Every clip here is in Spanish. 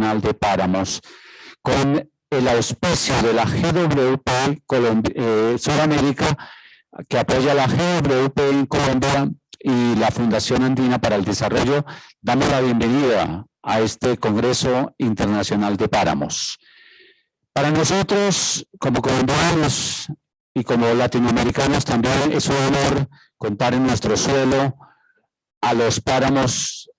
Internacional de Páramos, con el auspicio de la GWP Sudamérica, que apoya la GWP en Colombia y la Fundación Andina para el Desarrollo. Damos la bienvenida a este Congreso Internacional de Páramos. Para nosotros, como colombianos y como latinoamericanos, también es un honor contar en nuestro suelo a los páramos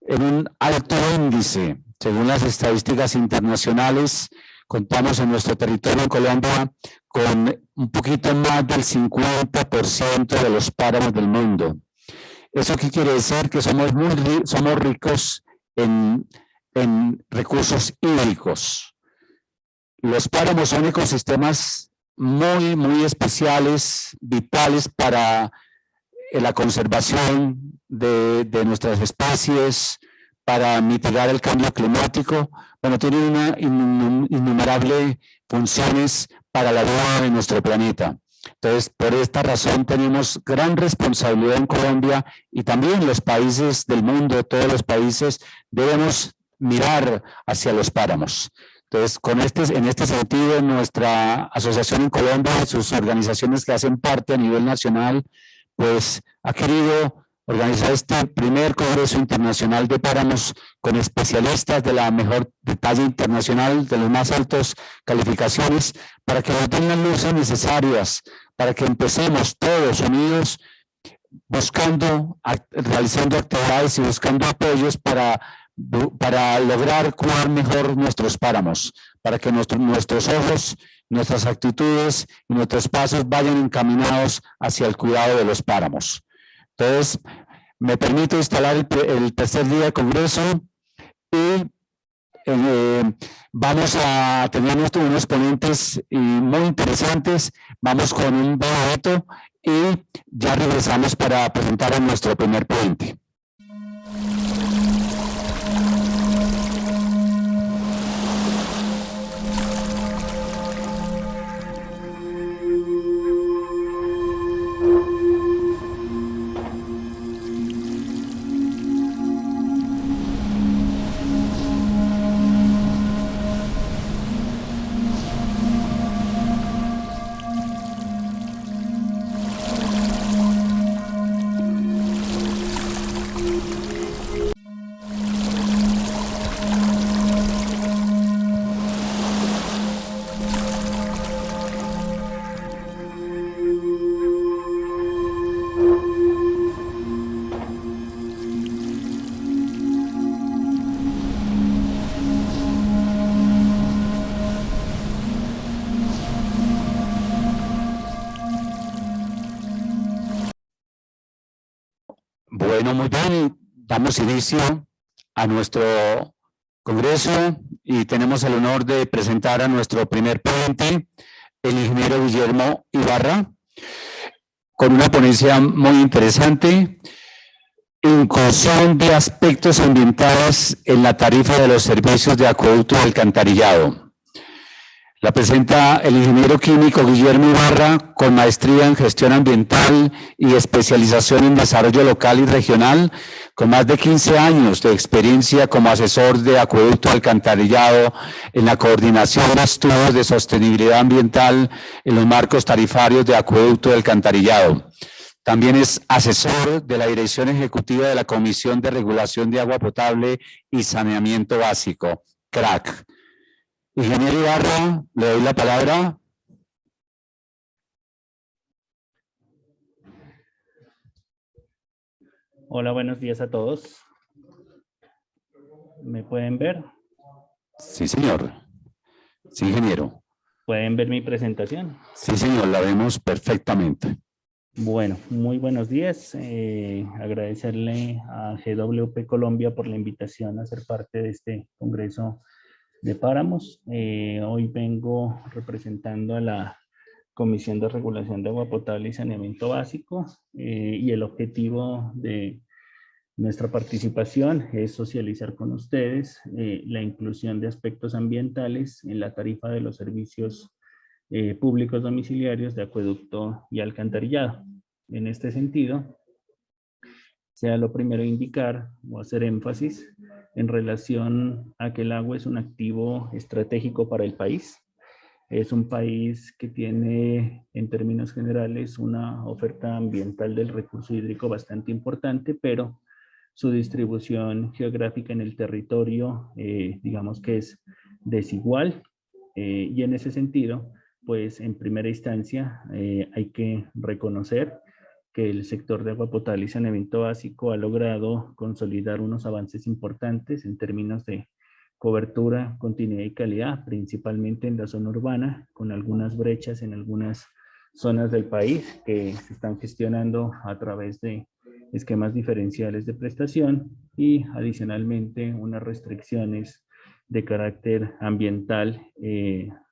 en un alto índice. Según las estadísticas internacionales, contamos en nuestro territorio en Colombia con un poquito más del 50% de los páramos del mundo. ¿Eso qué quiere decir? Que somos ricos en recursos hídricos. Los páramos son ecosistemas muy especiales, vitales para la conservación de nuestras especies, para mitigar el cambio climático. Bueno, tienen una innumerables funciones para la vida de nuestro planeta. Entonces, por esta razón tenemos gran responsabilidad en Colombia y también los países del mundo, todos los países, debemos mirar hacia los páramos. Entonces, en este sentido, nuestra asociación en Colombia y sus organizaciones que hacen parte a nivel nacional, pues ha querido organizar este primer Congreso Internacional de Páramos con especialistas de la mejor talla internacional, de las más altas calificaciones, para que nos den las luces necesarias, para que empecemos todos unidos realizando actividades y buscando apoyos para lograr cuidar mejor nuestros páramos, para que nuestros ojos, nuestras actitudes y nuestros pasos vayan encaminados hacia el cuidado de los páramos. Entonces, me permito instalar el tercer día de congreso y vamos a tener unos ponentes muy interesantes. Vamos con un videito y ya regresamos para presentar a nuestro primer ponente. Bueno, muy bien, damos inicio a nuestro congreso y tenemos el honor de presentar a nuestro primer ponente, el ingeniero Guillermo Ibarra, con una ponencia muy interesante: inclusión de aspectos ambientales en la tarifa de los servicios de acueducto y alcantarillado. La presenta el ingeniero químico Guillermo Ibarra, con maestría en gestión ambiental y especialización en desarrollo local y regional, con más de 15 años de experiencia como asesor de acueducto y alcantarillado en la coordinación de estudios de sostenibilidad ambiental en los marcos tarifarios de acueducto y alcantarillado. También es asesor de la Dirección Ejecutiva de la Comisión de Regulación de Agua Potable y Saneamiento Básico, CRAC. Ingeniero Ibarra, le doy la palabra. Hola, buenos días a todos. ¿Me pueden ver? Sí, señor. Sí, ingeniero. ¿Pueden ver mi presentación? Sí, señor, la vemos perfectamente. Bueno, muy buenos días. Agradecerle a GWP Colombia por la invitación a ser parte de este Congreso de Páramos. Hoy vengo representando a la Comisión de Regulación de Agua Potable y Saneamiento Básico, y el objetivo de nuestra participación es socializar con ustedes la inclusión de aspectos ambientales en la tarifa de los servicios públicos domiciliarios de acueducto y alcantarillado. En este sentido, sea lo primero a indicar o hacer énfasis en relación a que el agua es un activo estratégico para el país. Es un país que tiene, en términos generales, una oferta ambiental del recurso hídrico bastante importante, pero su distribución geográfica en el territorio, digamos que es desigual, y en ese sentido, pues en primera instancia hay que reconocer que el sector de agua potable y saneamiento básico ha logrado consolidar unos avances importantes en términos de cobertura, continuidad y calidad, principalmente en la zona urbana, con algunas brechas en algunas zonas del país que se están gestionando a través de esquemas diferenciales de prestación y adicionalmente unas restricciones de carácter ambiental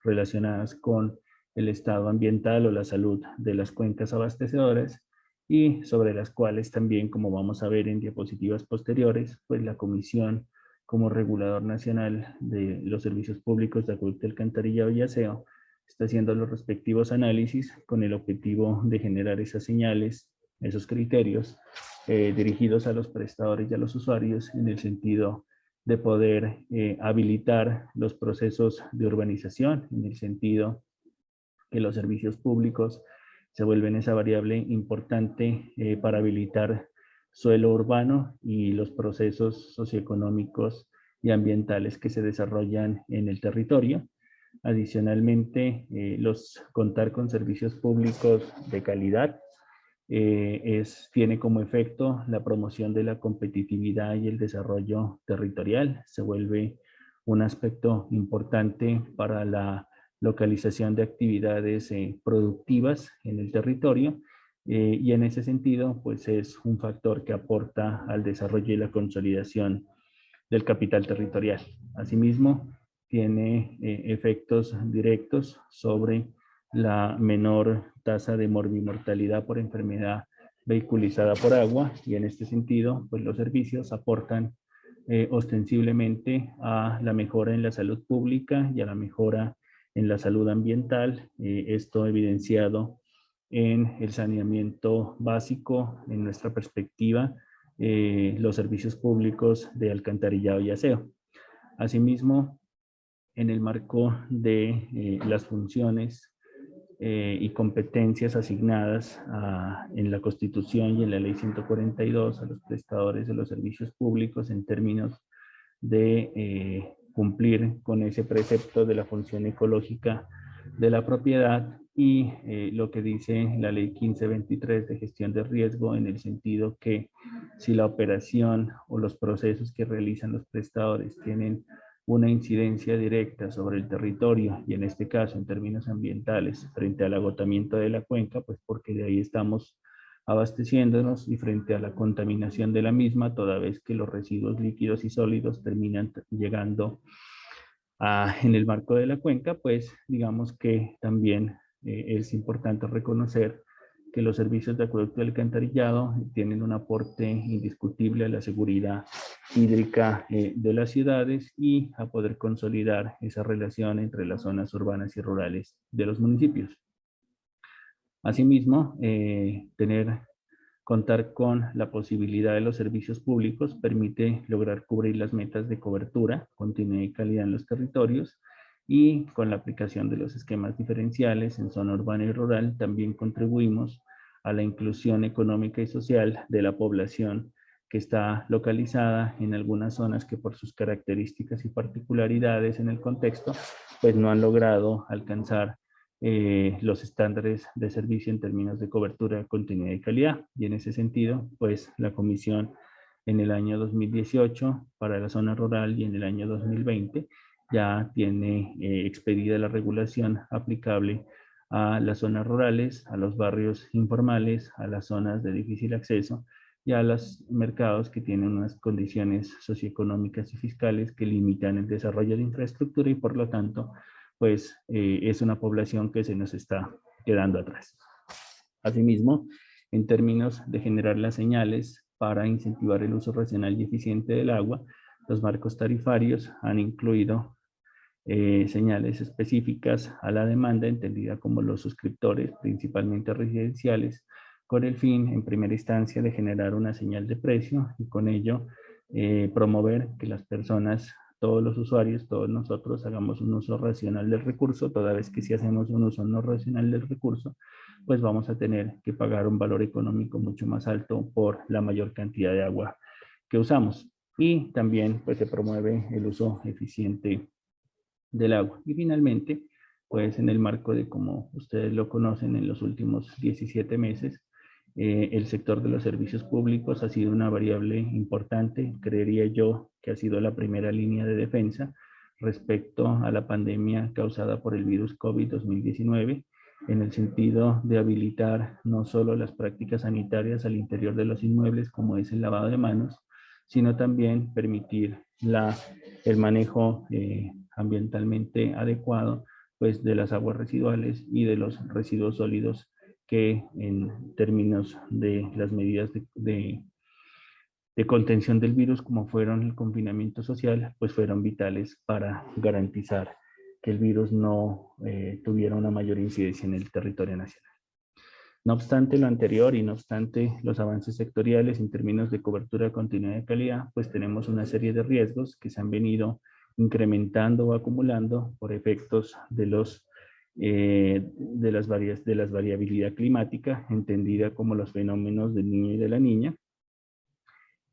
relacionadas con el estado ambiental o la salud de las cuencas abastecedoras y sobre las cuales también, como vamos a ver en diapositivas posteriores, pues la Comisión como regulador nacional de los servicios públicos de acueducto, alcantarillado y aseo está haciendo los respectivos análisis con el objetivo de generar esas señales, esos criterios dirigidos a los prestadores y a los usuarios en el sentido de poder habilitar los procesos de urbanización, en el sentido que los servicios públicos se vuelven esa variable importante para habilitar suelo urbano y los procesos socioeconómicos y ambientales que se desarrollan en el territorio. Adicionalmente, contar con servicios públicos de calidad tiene como efecto la promoción de la competitividad y el desarrollo territorial. Se vuelve un aspecto importante para la localización de actividades productivas en el territorio y en ese sentido pues es un factor que aporta al desarrollo y la consolidación del capital territorial. Asimismo, tiene efectos directos sobre la menor tasa de morbimortalidad por enfermedad vehiculizada por agua y en este sentido pues los servicios aportan ostensiblemente a la mejora en la salud pública y a la mejora en la salud ambiental, esto evidenciado en el saneamiento básico, en nuestra perspectiva, los servicios públicos de alcantarillado y aseo. Asimismo, en el marco de las funciones y competencias asignadas en la Constitución y en la Ley 142 a los prestadores de los servicios públicos en términos de cumplir con ese precepto de la función ecológica de la propiedad y lo que dice la ley 1523 de gestión de riesgo en el sentido que si la operación o los procesos que realizan los prestadores tienen una incidencia directa sobre el territorio y en este caso en términos ambientales frente al agotamiento de la cuenca, pues porque de ahí estamos abasteciéndonos y frente a la contaminación de la misma, toda vez que los residuos líquidos y sólidos terminan llegando en el marco de la cuenca, pues digamos que también es importante reconocer que los servicios de acueducto y alcantarillado tienen un aporte indiscutible a la seguridad hídrica de las ciudades y a poder consolidar esa relación entre las zonas urbanas y rurales de los municipios. Asimismo, contar con la posibilidad de los servicios públicos permite lograr cubrir las metas de cobertura, continuidad y calidad en los territorios y con la aplicación de los esquemas diferenciales en zona urbana y rural también contribuimos a la inclusión económica y social de la población que está localizada en algunas zonas que por sus características y particularidades en el contexto pues no han logrado alcanzar los estándares de servicio en términos de cobertura, continuidad y calidad. Y en ese sentido, pues la Comisión en el año 2018 para la zona rural y en el año 2020 ya tiene expedida la regulación aplicable a las zonas rurales, a los barrios informales, a las zonas de difícil acceso y a los mercados que tienen unas condiciones socioeconómicas y fiscales que limitan el desarrollo de infraestructura y por lo tanto pues es una población que se nos está quedando atrás. Asimismo, en términos de generar las señales para incentivar el uso racional y eficiente del agua, los marcos tarifarios han incluido señales específicas a la demanda, entendida como los suscriptores, principalmente residenciales, con el fin, en primera instancia, de generar una señal de precio y con ello promover que las personas, todos los usuarios, todos nosotros hagamos un uso racional del recurso, toda vez que si hacemos un uso no racional del recurso, pues vamos a tener que pagar un valor económico mucho más alto por la mayor cantidad de agua que usamos. Y también pues se promueve el uso eficiente del agua. Y finalmente, pues en el marco de, como ustedes lo conocen, en los últimos 17 meses, el sector de los servicios públicos ha sido una variable importante, creería yo que ha sido la primera línea de defensa respecto a la pandemia causada por el virus COVID-2019, en el sentido de habilitar no solo las prácticas sanitarias al interior de los inmuebles, como es el lavado de manos, sino también permitir el manejo ambientalmente adecuado pues, de las aguas residuales y de los residuos sólidos que en términos de las medidas de contención del virus, como fueron el confinamiento social, pues fueron vitales para garantizar que el virus no tuviera una mayor incidencia en el territorio nacional. No obstante lo anterior y no obstante los avances sectoriales en términos de cobertura, continuidad y calidad, pues tenemos una serie de riesgos que se han venido incrementando o acumulando por efectos de las variabilidad climática, entendida como los fenómenos del niño y de la niña,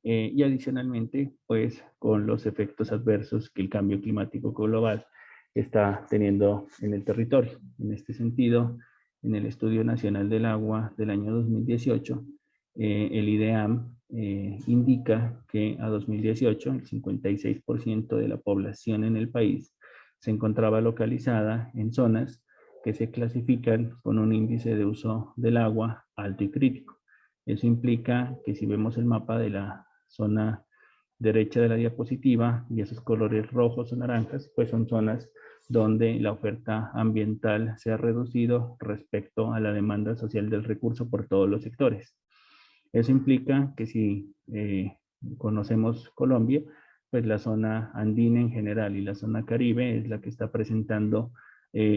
y adicionalmente, pues con los efectos adversos que el cambio climático global está teniendo en el territorio. En este sentido, en el Estudio Nacional del Agua del año 2018, el IDEAM indica que a 2018 el 56% de la población en el país se encontraba localizada en zonas que se clasifican con un índice de uso del agua alto y crítico. Eso implica que si vemos el mapa de la zona derecha de la diapositiva y esos colores rojos o naranjas, pues son zonas donde la oferta ambiental se ha reducido respecto a la demanda social del recurso por todos los sectores. Eso implica que si conocemos Colombia, pues la zona andina en general y la zona caribe es la que está presentando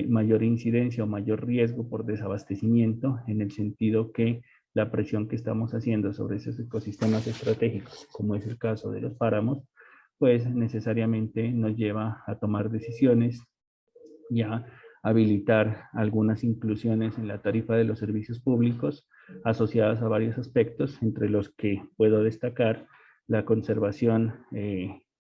mayor incidencia o mayor riesgo por desabastecimiento, en el sentido que la presión que estamos haciendo sobre esos ecosistemas estratégicos, como es el caso de los páramos, pues necesariamente nos lleva a tomar decisiones y a habilitar algunas inclusiones en la tarifa de los servicios públicos asociadas a varios aspectos, entre los que puedo destacar la conservación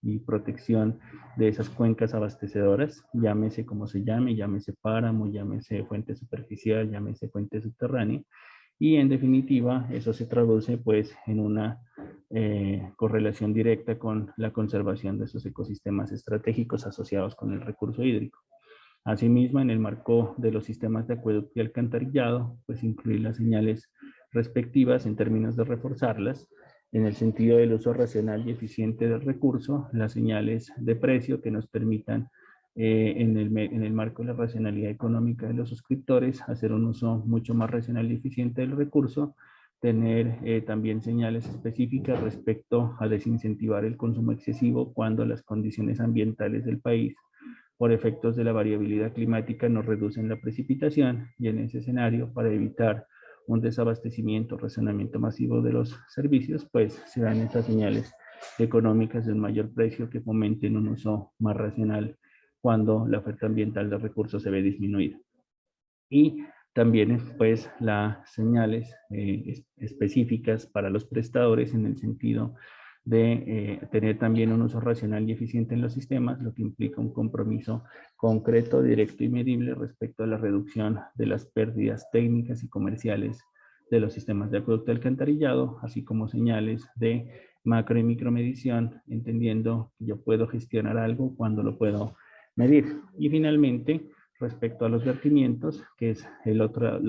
y protección de esas cuencas abastecedoras, llámese como se llame, llámese páramo, llámese fuente superficial, llámese fuente subterránea, y en definitiva eso se traduce pues en una correlación directa con la conservación de esos ecosistemas estratégicos asociados con el recurso hídrico. Asimismo, en el marco de los sistemas de acueducto y alcantarillado, pues incluir las señales respectivas en términos de reforzarlas, en el sentido del uso racional y eficiente del recurso, las señales de precio que nos permitan en el marco de la racionalidad económica de los suscriptores, hacer un uso mucho más racional y eficiente del recurso, tener también señales específicas respecto a desincentivar el consumo excesivo cuando las condiciones ambientales del país por efectos de la variabilidad climática nos reducen la precipitación, y en ese escenario, para evitar un desabastecimiento, racionamiento masivo de los servicios, pues se dan estas señales económicas de un mayor precio que fomenten un uso más racional cuando la oferta ambiental de recursos se ve disminuida. Y también pues las señales específicas para los prestadores en el sentido de tener también un uso racional y eficiente en los sistemas, lo que implica un compromiso concreto, directo y medible respecto a la reducción de las pérdidas técnicas y comerciales de los sistemas de acueducto y alcantarillado, así como señales de macro y micromedición, entendiendo que yo puedo gestionar algo cuando lo puedo medir. Y finalmente, respecto a los vertimientos, que es la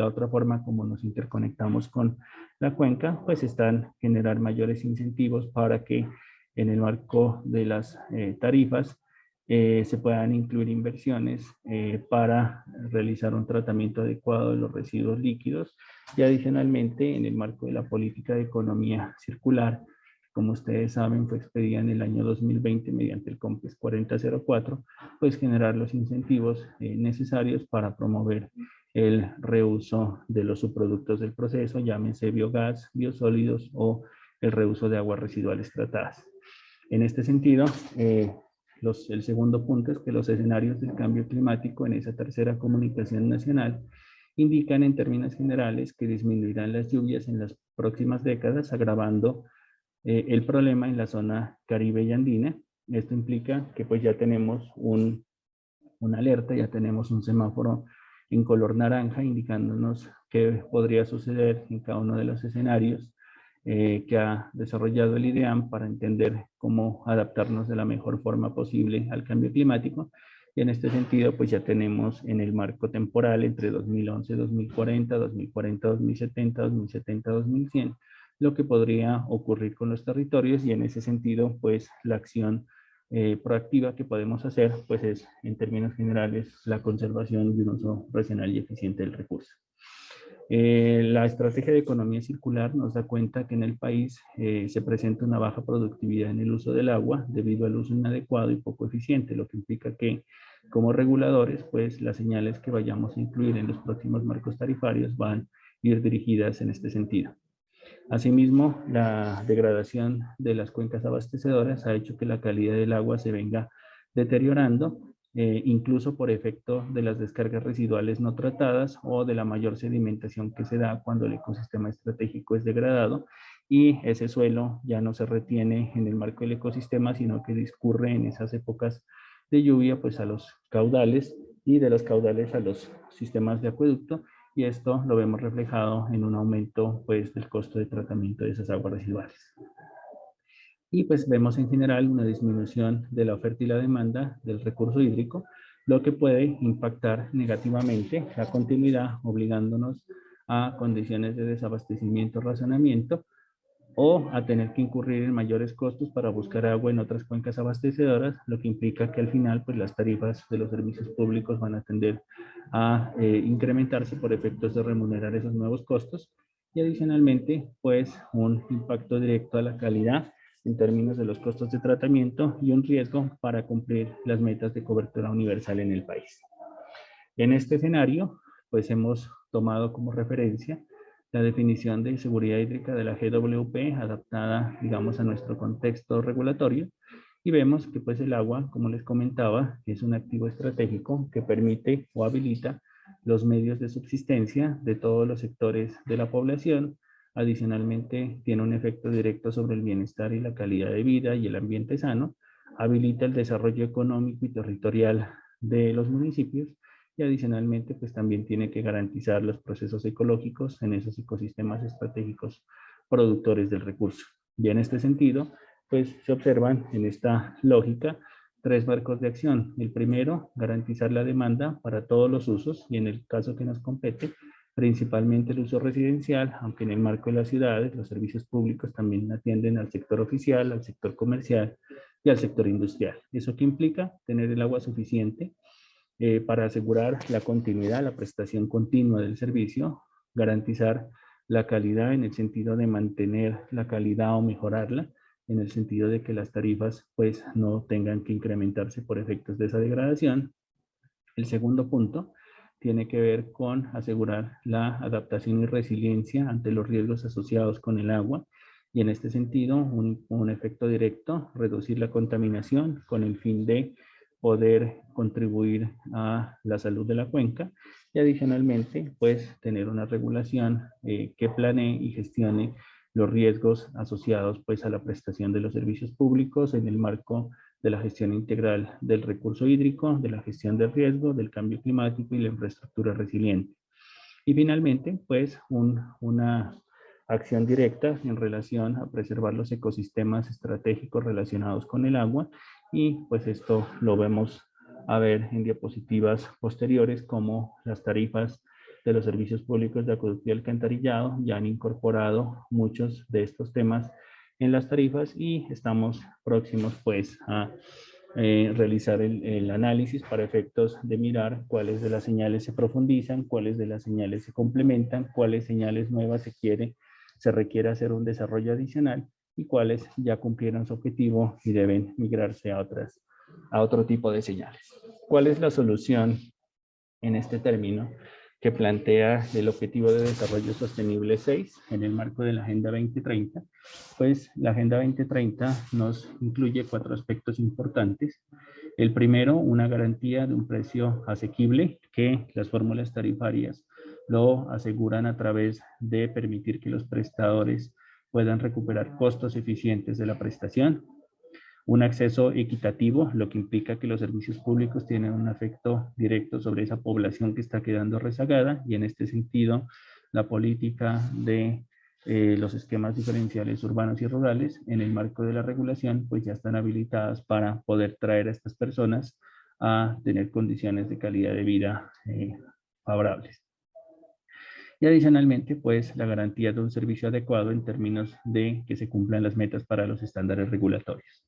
otra forma como nos interconectamos con la cuenca, pues están generar mayores incentivos para que en el marco de las tarifas se puedan incluir inversiones para realizar un tratamiento adecuado de los residuos líquidos, y adicionalmente en el marco de la política de economía circular, como ustedes saben, fue expedida en el año 2020 mediante el COMPES 4004, pues generar los incentivos necesarios para promover el reuso de los subproductos del proceso, llámense biogás, biosólidos o el reuso de aguas residuales tratadas. En este sentido, el segundo punto es que los escenarios del cambio climático en esa tercera comunicación nacional indican en términos generales que disminuirán las lluvias en las próximas décadas, agravando el problema en la zona caribe y andina. Esto implica que pues ya tenemos una alerta, ya tenemos un semáforo en color naranja indicándonos qué podría suceder en cada uno de los escenarios que ha desarrollado el IDEAM para entender cómo adaptarnos de la mejor forma posible al cambio climático. Y en este sentido, pues ya tenemos en el marco temporal entre 2011, 2040, 2040, 2070, 2070, 2100, lo que podría ocurrir con los territorios y en ese sentido, pues la acción proactiva que podemos hacer, pues es en términos generales la conservación y un uso racional y eficiente del recurso. La estrategia de economía circular nos da cuenta que en el país se presenta una baja productividad en el uso del agua debido al uso inadecuado y poco eficiente, lo que implica que como reguladores, pues las señales que vayamos a incluir en los próximos marcos tarifarios van a ir dirigidas en este sentido. Asimismo, la degradación de las cuencas abastecedoras ha hecho que la calidad del agua se venga deteriorando, incluso por efecto de las descargas residuales no tratadas o de la mayor sedimentación que se da cuando el ecosistema estratégico es degradado y ese suelo ya no se retiene en el marco del ecosistema, sino que discurre en esas épocas de lluvia pues a los caudales y de los caudales a los sistemas de acueducto, y esto lo vemos reflejado en un aumento pues del costo de tratamiento de esas aguas residuales. Y pues vemos en general una disminución de la oferta y la demanda del recurso hídrico, lo que puede impactar negativamente la continuidad, obligándonos a condiciones de desabastecimiento, racionamiento, o a tener que incurrir en mayores costos para buscar agua en otras cuencas abastecedoras, lo que implica que al final pues las tarifas de los servicios públicos van a tender a incrementarse por efectos de remunerar esos nuevos costos y adicionalmente pues un impacto directo a la calidad en términos de los costos de tratamiento y un riesgo para cumplir las metas de cobertura universal en el país. En este escenario pues hemos tomado como referencia la definición de seguridad hídrica de la GWP adaptada, digamos, a nuestro contexto regulatorio y vemos que pues el agua, como les comentaba, es un activo estratégico que permite o habilita los medios de subsistencia de todos los sectores de la población. Adicionalmente, tiene un efecto directo sobre el bienestar y la calidad de vida y el ambiente sano, habilita el desarrollo económico y territorial de los municipios y adicionalmente pues también tiene que garantizar los procesos ecológicos en esos ecosistemas estratégicos productores del recurso. Y en este sentido, pues se observan en esta lógica tres marcos de acción. El primero, garantizar la demanda para todos los usos y en el caso que nos compete, principalmente el uso residencial, aunque en el marco de las ciudades los servicios públicos también atienden al sector oficial, al sector comercial y al sector industrial. ¿Eso qué implica? Tener el agua suficiente para asegurar la continuidad, la prestación continua del servicio, garantizar la calidad en el sentido de mantener la calidad o mejorarla, en el sentido de que las tarifas pues no tengan que incrementarse por efectos de esa degradación. El segundo punto tiene que ver con asegurar la adaptación y resiliencia ante los riesgos asociados con el agua y en este sentido un efecto directo, reducir la contaminación con el fin de poder contribuir a la salud de la cuenca y adicionalmente pues tener una regulación que planee y gestione los riesgos asociados pues a la prestación de los servicios públicos en el marco de la gestión integral del recurso hídrico, de la gestión del riesgo, del cambio climático y la infraestructura resiliente. Y finalmente, pues una acción directa en relación a preservar los ecosistemas estratégicos relacionados con el agua y pues esto lo vemos a ver en diapositivas posteriores como las tarifas de los servicios públicos de acueducto y alcantarillado ya han incorporado muchos de estos temas en las tarifas y estamos próximos pues a realizar el análisis para efectos de mirar cuáles de las señales se profundizan, cuáles de las señales se complementan, cuáles señales nuevas se requiere hacer un desarrollo adicional y cuáles ya cumplieron su objetivo y deben migrarse a otro tipo de señales. ¿Cuál es la solución en este término? que plantea el Objetivo de Desarrollo Sostenible 6 en el marco de la Agenda 2030, pues la Agenda 2030 nos incluye 4 aspectos importantes. El primero, una garantía de un precio asequible, que las fórmulas tarifarias lo aseguran a través de permitir que los prestadores puedan recuperar costos eficientes de la prestación. Un acceso equitativo, lo que implica que los servicios públicos tienen un efecto directo sobre esa población que está quedando rezagada, y en este sentido la política de los esquemas diferenciales urbanos y rurales en el marco de la regulación pues ya están habilitadas para poder traer a estas personas a tener condiciones de calidad de vida favorables. Y adicionalmente, pues la garantía de un servicio adecuado en términos de que se cumplan las metas para los estándares regulatorios.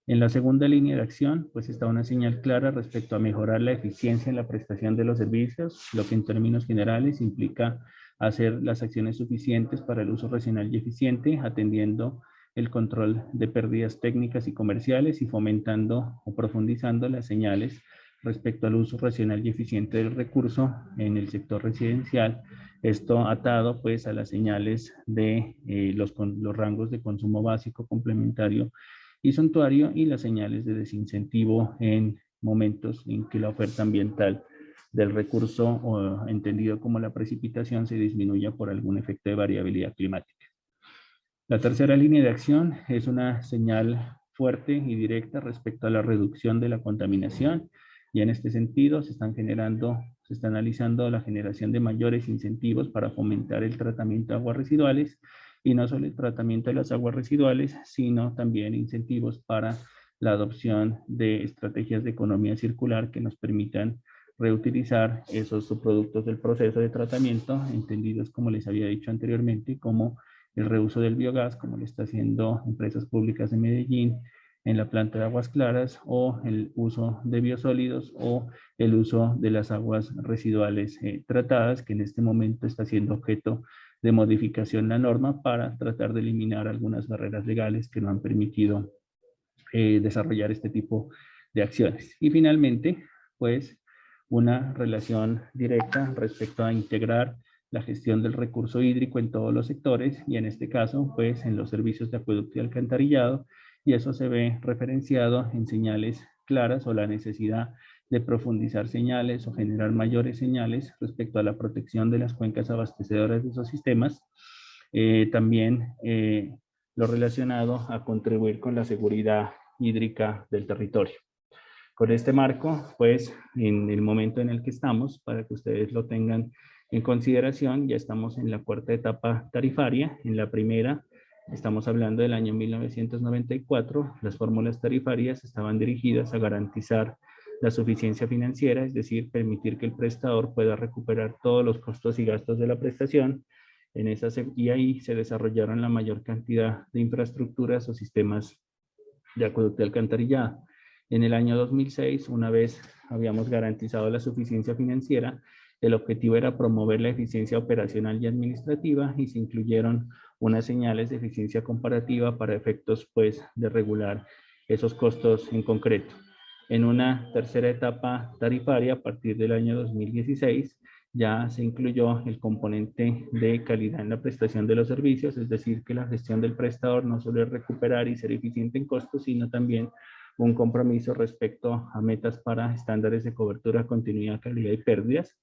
En la segunda línea de acción, pues está una señal clara respecto a mejorar la eficiencia en la prestación de los servicios, lo que en términos generales implica hacer las acciones suficientes para el uso racional y eficiente, atendiendo el control de pérdidas técnicas y comerciales y fomentando o profundizando las señales respecto al uso racional y eficiente del recurso en el sector residencial. Esto atado pues a las señales de los rangos de consumo básico, complementario y suntuario, y las señales de desincentivo en momentos en que la oferta ambiental del recurso, o entendido como la precipitación, se disminuya por algún efecto de variabilidad climática. La tercera línea de acción es una señal fuerte y directa respecto a la reducción de la contaminación, y en este sentido se está analizando la generación de mayores incentivos para fomentar el tratamiento de aguas residuales, y no solo el tratamiento de las aguas residuales, sino también incentivos para la adopción de estrategias de economía circular que nos permitan reutilizar esos subproductos del proceso de tratamiento, entendidos, como les había dicho anteriormente, como el reuso del biogás, como lo está haciendo Empresas Públicas de Medellín en la planta de Aguas Claras, o el uso de biosólidos, o el uso de las aguas residuales tratadas, que en este momento está siendo objeto de modificación la norma para tratar de eliminar algunas barreras legales que no han permitido desarrollar este tipo de acciones. Y finalmente, pues, una relación directa respecto a integrar la gestión del recurso hídrico en todos los sectores, y en este caso, pues, en los servicios de acueducto y alcantarillado, y eso se ve referenciado en señales claras, o la necesidad de profundizar señales o generar mayores señales respecto a la protección de las cuencas abastecedoras de esos sistemas. También lo relacionado a contribuir con la seguridad hídrica del territorio. Con este marco, pues, en el momento en el que estamos, para que ustedes lo tengan en consideración, ya estamos en la cuarta etapa tarifaria. En la primera, estamos hablando del año 1994, las fórmulas tarifarias estaban dirigidas a garantizar la suficiencia financiera, es decir, permitir que el prestador pueda recuperar todos los costos y gastos de la prestación. Y ahí se desarrollaron la mayor cantidad de infraestructuras o sistemas de acueducto y alcantarillado. En el año 2006, una vez habíamos garantizado la suficiencia financiera, el objetivo era promover la eficiencia operacional y administrativa, y se incluyeron unas señales de eficiencia comparativa para efectos, pues, de regular esos costos en concreto. En una tercera etapa tarifaria, a partir del año 2016, ya se incluyó el componente de calidad en la prestación de los servicios, es decir, que la gestión del prestador no solo es recuperar y ser eficiente en costos, sino también un compromiso respecto a metas para estándares de cobertura, continuidad, calidad y pérdidas.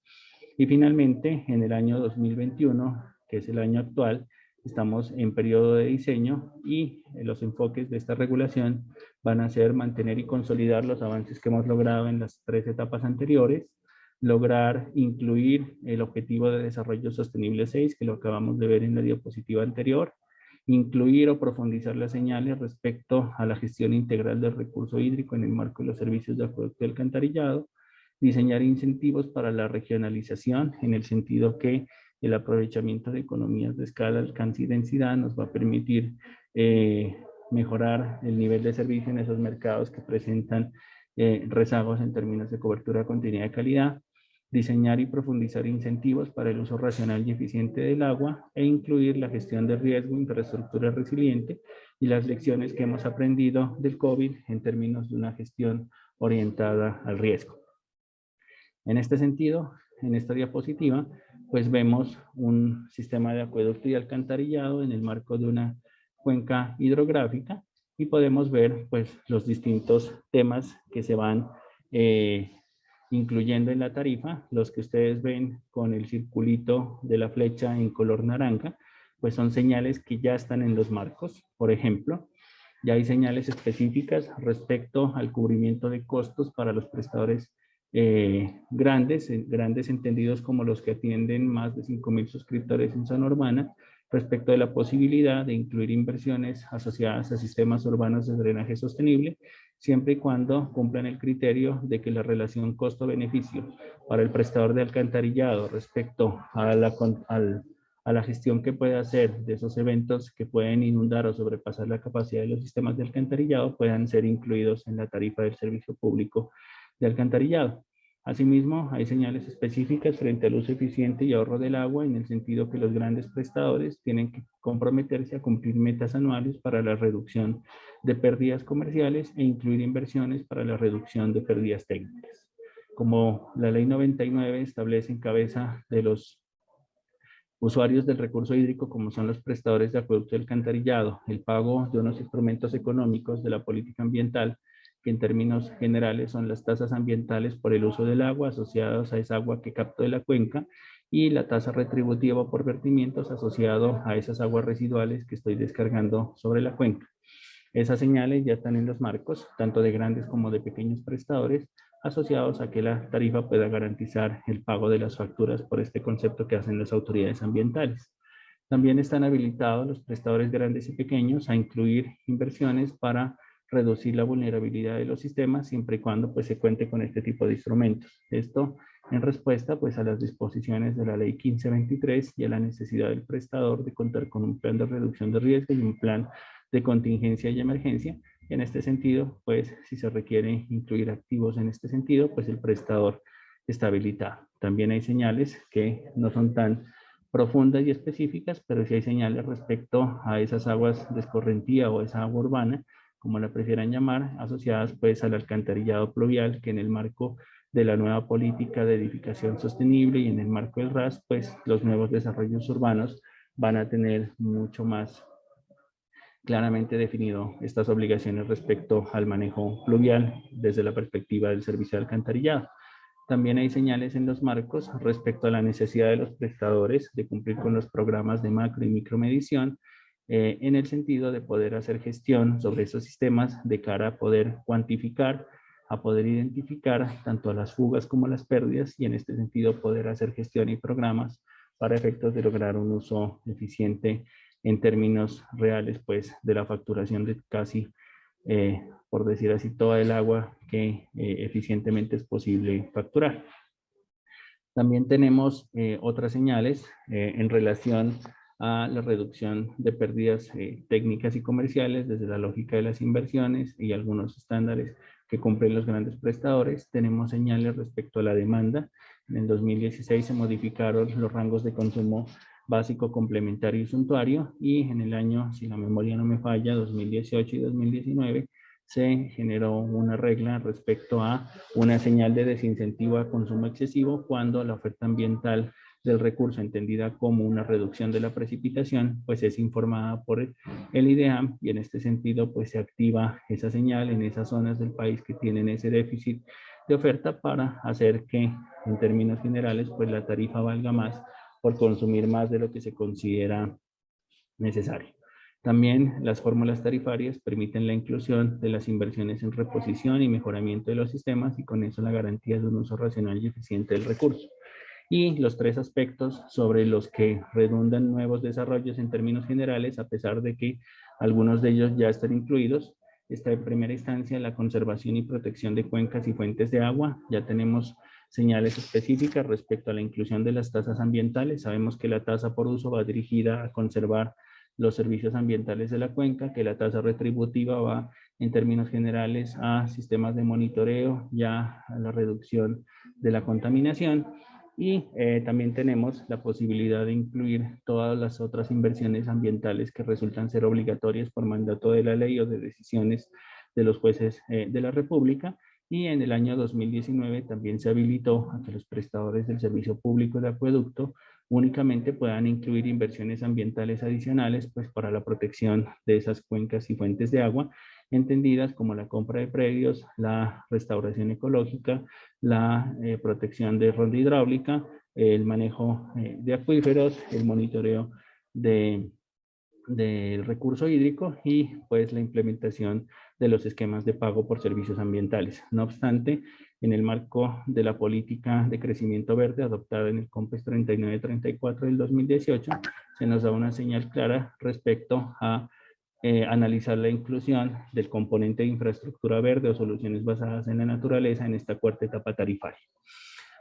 Y finalmente, en el año 2021, que es el año actual, estamos en periodo de diseño, y los enfoques de esta regulación van a ser mantener y consolidar los avances que hemos logrado en las 3 etapas anteriores, lograr incluir el Objetivo de Desarrollo Sostenible 6, que lo acabamos de ver en la diapositiva anterior, incluir o profundizar las señales respecto a la gestión integral del recurso hídrico en el marco de los servicios de acueducto y alcantarillado, diseñar incentivos para la regionalización, en el sentido que el aprovechamiento de economías de escala, alcance y densidad nos va a permitir mejorar el nivel de servicio en esos mercados que presentan rezagos en términos de cobertura, continuidad y calidad, diseñar y profundizar incentivos para el uso racional y eficiente del agua, e incluir la gestión de riesgo, infraestructura resiliente y las lecciones que hemos aprendido del COVID en términos de una gestión orientada al riesgo. En este sentido, en esta diapositiva, pues vemos un sistema de acueducto y alcantarillado en el marco de una cuenca hidrográfica y podemos ver pues los distintos temas que se van incluyendo en la tarifa. Los que ustedes ven con el circulito de la flecha en color naranja, pues son señales que ya están en los marcos. Por ejemplo, ya hay señales específicas respecto al cubrimiento de costos para los prestadores grandes entendidos como los que atienden más de 5,000 suscriptores en zona urbana, respecto de la posibilidad de incluir inversiones asociadas a sistemas urbanos de drenaje sostenible, siempre y cuando cumplan el criterio de que la relación costo-beneficio para el prestador de alcantarillado respecto a la gestión que puede hacer de esos eventos que pueden inundar o sobrepasar la capacidad de los sistemas de alcantarillado puedan ser incluidos en la tarifa del servicio público de alcantarillado. Asimismo, hay señales específicas frente al uso eficiente y ahorro del agua en el sentido que los grandes prestadores tienen que comprometerse a cumplir metas anuales para la reducción de pérdidas comerciales e incluir inversiones para la reducción de pérdidas técnicas. Como la Ley 99 establece en cabeza de los usuarios del recurso hídrico, como son los prestadores de acueducto y alcantarillado, el pago de unos instrumentos económicos de la política ambiental, que en términos generales son las tasas ambientales por el uso del agua asociadas a esa agua que capto de la cuenca y la tasa retributiva por vertimientos asociado a esas aguas residuales que estoy descargando sobre la cuenca. Esas señales ya están en los marcos, tanto de grandes como de pequeños prestadores, asociados a que la tarifa pueda garantizar el pago de las facturas por este concepto que hacen las autoridades ambientales. También están habilitados los prestadores grandes y pequeños a incluir inversiones para reducir la vulnerabilidad de los sistemas siempre y cuando pues, se cuente con este tipo de instrumentos. Esto en respuesta pues, a las disposiciones de la Ley 1523 y a la necesidad del prestador de contar con un plan de reducción de riesgo y un plan de contingencia y emergencia. En este sentido, pues si se requiere incluir activos en este sentido, pues el prestador está habilitado. También hay señales que no son tan profundas y específicas, pero sí hay señales respecto a esas aguas de escorrentía o esa agua urbana, como la prefieran llamar, asociadas pues al alcantarillado pluvial, que en el marco de la nueva política de edificación sostenible y en el marco del RAS, pues los nuevos desarrollos urbanos van a tener mucho más claramente definido estas obligaciones respecto al manejo pluvial desde la perspectiva del servicio de alcantarillado. También hay señales en los marcos respecto a la necesidad de los prestadores de cumplir con los programas de macro y micromedición en el sentido de poder hacer gestión sobre esos sistemas de cara a poder cuantificar, a poder identificar tanto las fugas como las pérdidas y en este sentido poder hacer gestión y programas para efectos de lograr un uso eficiente en términos reales pues de la facturación de casi por decir así, toda el agua que eficientemente es posible facturar. También tenemos otras señales en relación a la reducción de pérdidas técnicas y comerciales desde la lógica de las inversiones y algunos estándares que cumplen los grandes prestadores. Tenemos señales respecto a la demanda. En el 2016 se modificaron los rangos de consumo básico, complementario y suntuario, y en el año, si la memoria no me falla, 2018 y 2019, se generó una regla respecto a una señal de desincentivo a consumo excesivo cuando la oferta ambiental del recurso, entendida como una reducción de la precipitación, pues es informada por el IDEAM y en este sentido pues se activa esa señal en esas zonas del país que tienen ese déficit de oferta para hacer que en términos generales pues la tarifa valga más por consumir más de lo que se considera necesario. También las fórmulas tarifarias permiten la inclusión de las inversiones en reposición y mejoramiento de los sistemas y con eso la garantía de un uso racional y eficiente del recurso. Y los tres aspectos sobre los que redundan nuevos desarrollos en términos generales, a pesar de que algunos de ellos ya están incluidos, está en primera instancia la conservación y protección de cuencas y fuentes de agua. Ya tenemos señales específicas respecto a la inclusión de las tasas ambientales. Sabemos que la tasa por uso va dirigida a conservar los servicios ambientales de la cuenca, que la tasa retributiva va en términos generales a sistemas de monitoreo, ya a la reducción de la contaminación. Y también tenemos la posibilidad de incluir todas las otras inversiones ambientales que resultan ser obligatorias por mandato de la ley o de decisiones de los jueces de la República. y en el año 2019 también se habilitó a que los prestadores del servicio público de acueducto únicamente puedan incluir inversiones ambientales adicionales pues para la protección de esas cuencas y fuentes de agua, entendidas como la compra de predios, la restauración ecológica, la protección de ronda hidráulica, el manejo de acuíferos, el monitoreo del recurso hídrico y pues la implementación de los esquemas de pago por servicios ambientales. No obstante, en el marco de la política de crecimiento verde adoptada en el COMPES 3934 del 2018, se nos da una señal clara respecto a analizar la inclusión del componente de infraestructura verde o soluciones basadas en la naturaleza en esta cuarta etapa tarifaria.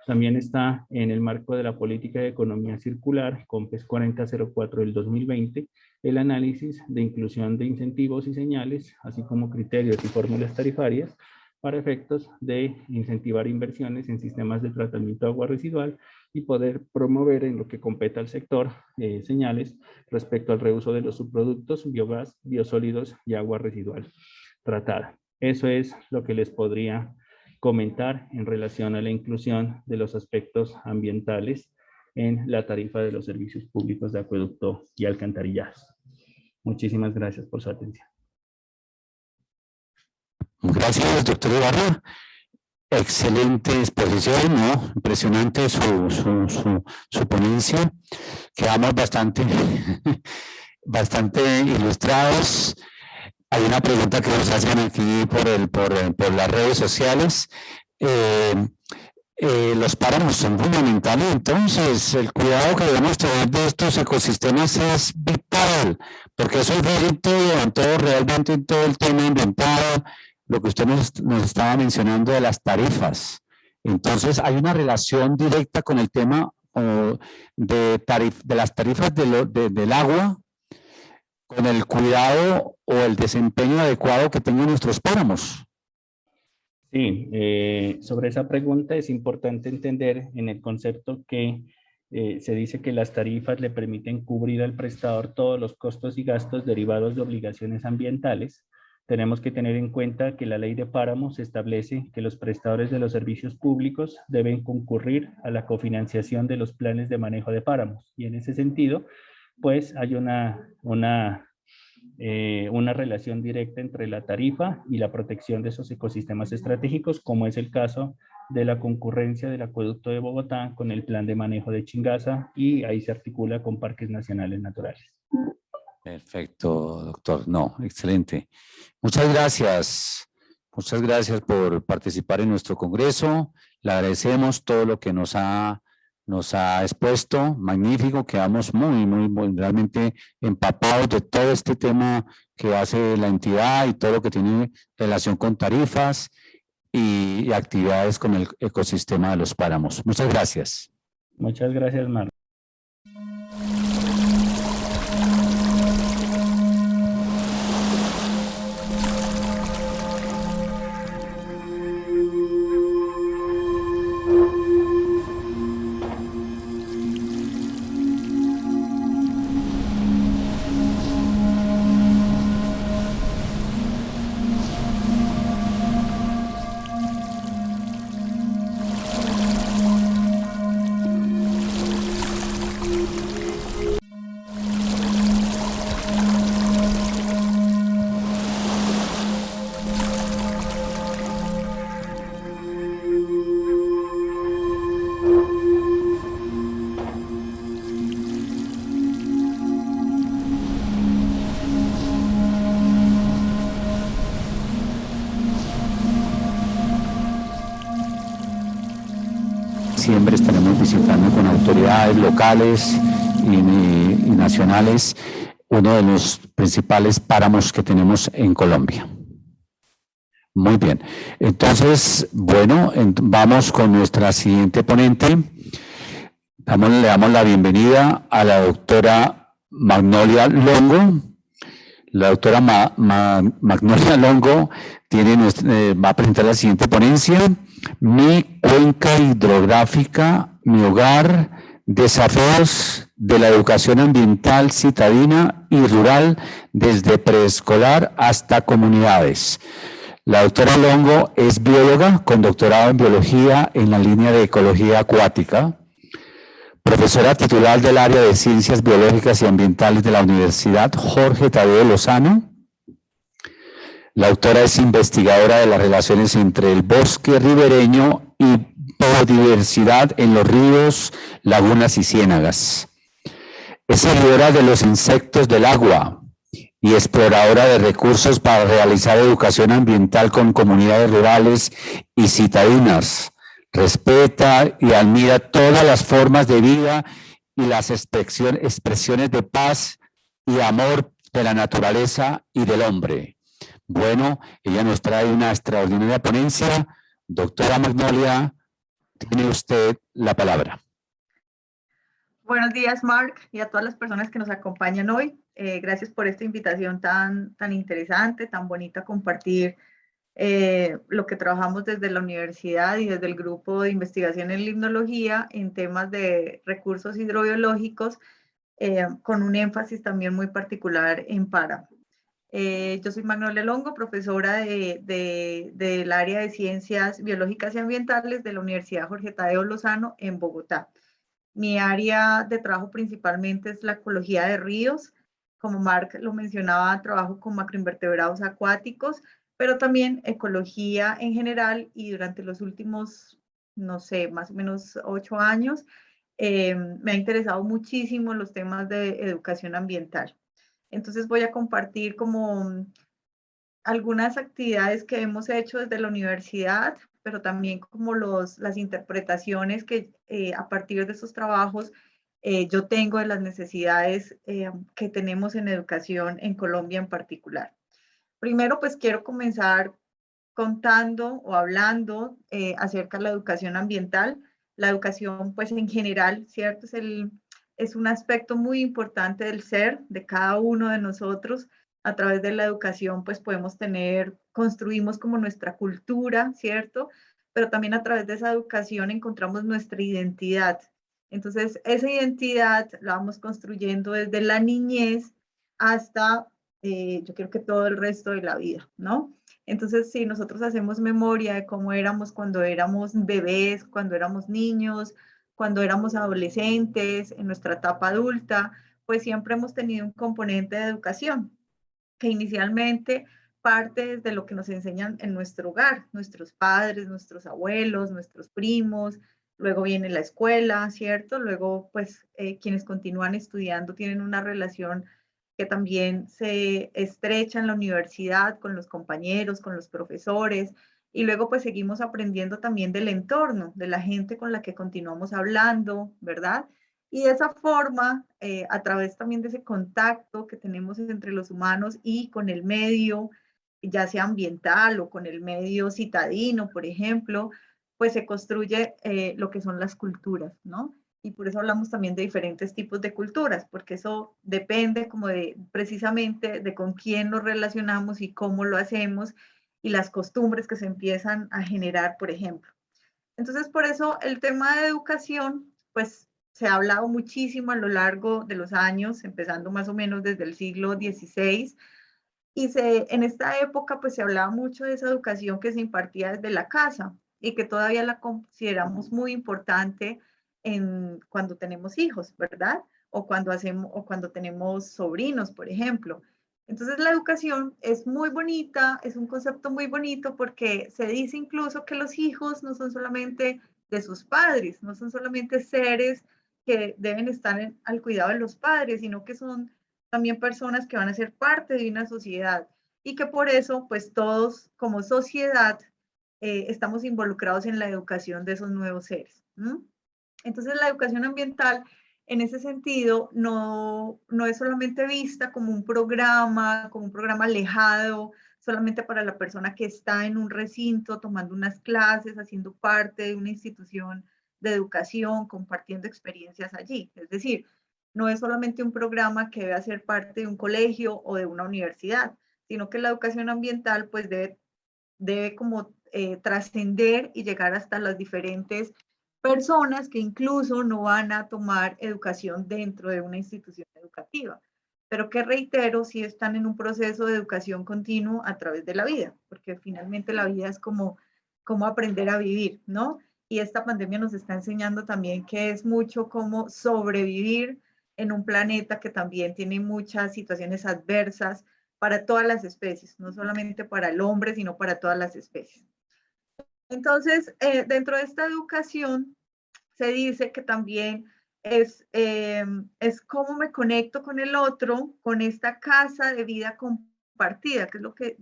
También está en el marco de la política de economía circular, COMPES 4004 del 2020, el análisis de inclusión de incentivos y señales, así como criterios y fórmulas tarifarias para efectos de incentivar inversiones en sistemas de tratamiento de agua residual y poder promover en lo que compete al sector señales respecto al reuso de los subproductos, biogás, biosólidos y agua residual tratada. Eso es lo que les podría comentar en relación a la inclusión de los aspectos ambientales en la tarifa de los servicios públicos de acueducto y alcantarillados. Muchísimas gracias por su atención. Gracias, doctor Ibarra. Excelente exposición, ¿no? Impresionante su ponencia. Quedamos bastante ilustrados. Hay una pregunta que nos hacen aquí por las redes sociales. Los páramos son fundamentales, entonces el cuidado que debemos tener de estos ecosistemas es vital, porque eso influye en todo, realmente en todo el tema ambiental, lo que usted nos estaba mencionando de las tarifas. Entonces hay una relación directa con el tema de las tarifas del agua, con el cuidado o el desempeño adecuado que tengan nuestros páramos. Sí, sobre esa pregunta es importante entender en el concepto que se dice que las tarifas le permiten cubrir al prestador todos los costos y gastos derivados de obligaciones ambientales. Tenemos que tener en cuenta que la ley de páramos establece que los prestadores de los servicios públicos deben concurrir a la cofinanciación de los planes de manejo de páramos. Y en ese sentido, pues hay una relación directa entre la tarifa y la protección de esos ecosistemas estratégicos, como es el caso de la concurrencia del acueducto de Bogotá con el plan de manejo de Chingaza, y ahí se articula con parques nacionales naturales. Perfecto, doctor. No, excelente. Muchas gracias. Muchas gracias por participar en nuestro congreso. Le agradecemos todo lo que nos ha expuesto. Magnífico. Quedamos muy realmente empapados de todo este tema que hace la entidad y todo lo que tiene relación con tarifas y actividades con el ecosistema de los páramos. Muchas gracias. Muchas gracias, Marco. Siempre estaremos visitando con autoridades locales y nacionales uno de los principales páramos que tenemos en Colombia. Muy bien. Entonces, bueno, vamos con nuestra siguiente ponente. Le damos la bienvenida a la doctora Magnolia Longo. La doctora Magnolia Longo va a presentar la siguiente ponencia. Mi cuenca hidrográfica, mi hogar, desafíos de la educación ambiental citadina y rural desde preescolar hasta comunidades. La doctora Longo es bióloga con doctorado en biología en la línea de ecología acuática, profesora titular del área de ciencias biológicas y ambientales de la Universidad Jorge Tadeo Lozano. La autora es investigadora de las relaciones entre el bosque ribereño y biodiversidad en los ríos, lagunas y ciénagas. Es seguidora de los insectos del agua y exploradora de recursos para realizar educación ambiental con comunidades rurales y citadinas. Respeta y admira todas las formas de vida y las expresiones de paz y amor de la naturaleza y del hombre. Bueno, ella nos trae una extraordinaria ponencia. Doctora Magnolia, tiene usted la palabra. Buenos días, Mark, y a todas las personas que nos acompañan hoy. Gracias por esta invitación tan interesante, tan bonita, compartir lo que trabajamos desde la universidad y desde el grupo de investigación en limnología en temas de recursos hidrobiológicos, con un énfasis también muy particular en páramo. Yo soy Magnolia Longo, profesora del área de Ciencias Biológicas y Ambientales de la Universidad Jorge Tadeo Lozano en Bogotá. Mi área de trabajo principalmente es la ecología de ríos. Como Mark lo mencionaba, trabajo con macroinvertebrados acuáticos, pero también ecología en general, y durante los últimos, no sé, más o menos 8 años, me ha interesado muchísimo los temas de educación ambiental. Entonces voy a compartir como algunas actividades que hemos hecho desde la universidad, pero también como las interpretaciones que a partir de esos trabajos yo tengo de las necesidades que tenemos en educación en Colombia en particular. Primero, pues quiero comenzar contando o hablando acerca de la educación ambiental. La educación, pues en general, ¿cierto? Es un aspecto muy importante del ser de cada uno de nosotros. A través de la educación, pues podemos construimos como nuestra cultura, ¿cierto? Pero también a través de esa educación encontramos nuestra identidad. Entonces, esa identidad la vamos construyendo desde la niñez hasta, yo creo que todo el resto de la vida, ¿no? Entonces, si nosotros hacemos memoria de cómo éramos cuando éramos bebés, cuando éramos niños, cuando éramos adolescentes, en nuestra etapa adulta, pues siempre hemos tenido un componente de educación que inicialmente parte de lo que nos enseñan en nuestro hogar, nuestros padres, nuestros abuelos, nuestros primos, luego viene la escuela, ¿cierto? Luego, pues, quienes continúan estudiando tienen una relación que también se estrecha en la universidad con los compañeros, con los profesores, y luego pues seguimos aprendiendo también del entorno, de la gente con la que continuamos hablando, ¿verdad? Y de esa forma, a través también de ese contacto que tenemos entre los humanos y con el medio, ya sea ambiental o con el medio citadino, por ejemplo, pues se construye lo que son las culturas, ¿no? Y por eso hablamos también de diferentes tipos de culturas, porque eso depende como de precisamente de con quién nos relacionamos y cómo lo hacemos y las costumbres que se empiezan a generar, por ejemplo. Entonces, por eso el tema de educación, pues se ha hablado muchísimo a lo largo de los años, empezando más o menos desde el siglo XVI, y en esta época pues se hablaba mucho de esa educación que se impartía desde la casa y que todavía la consideramos muy importante cuando tenemos hijos, ¿verdad? O cuando tenemos sobrinos, por ejemplo. Entonces la educación es muy bonita, es un concepto muy bonito porque se dice incluso que los hijos no son solamente de sus padres, no son solamente seres que deben estar al cuidado de los padres, sino que son también personas que van a ser parte de una sociedad y que por eso, pues todos como sociedad estamos involucrados en la educación de esos nuevos seres. Entonces, la educación ambiental, en ese sentido, no es solamente vista como un programa alejado, solamente para la persona que está en un recinto tomando unas clases, haciendo parte de una institución de educación, compartiendo experiencias allí. Es decir, no es solamente un programa que debe hacer parte de un colegio o de una universidad, sino que la educación ambiental pues debe como trascender y llegar hasta las diferentes personas que incluso no van a tomar educación dentro de una institución educativa. pero que reitero, sí están en un proceso de educación continuo a través de la vida, porque finalmente la vida es como aprender a vivir, ¿no? Y esta pandemia nos está enseñando también que es mucho como sobrevivir en un planeta que también tiene muchas situaciones adversas para todas las especies, no solamente para el hombre, sino para todas las especies. Entonces, dentro de esta educación, se dice que también es cómo me conecto con el otro, con esta casa de vida compartida, que es lo que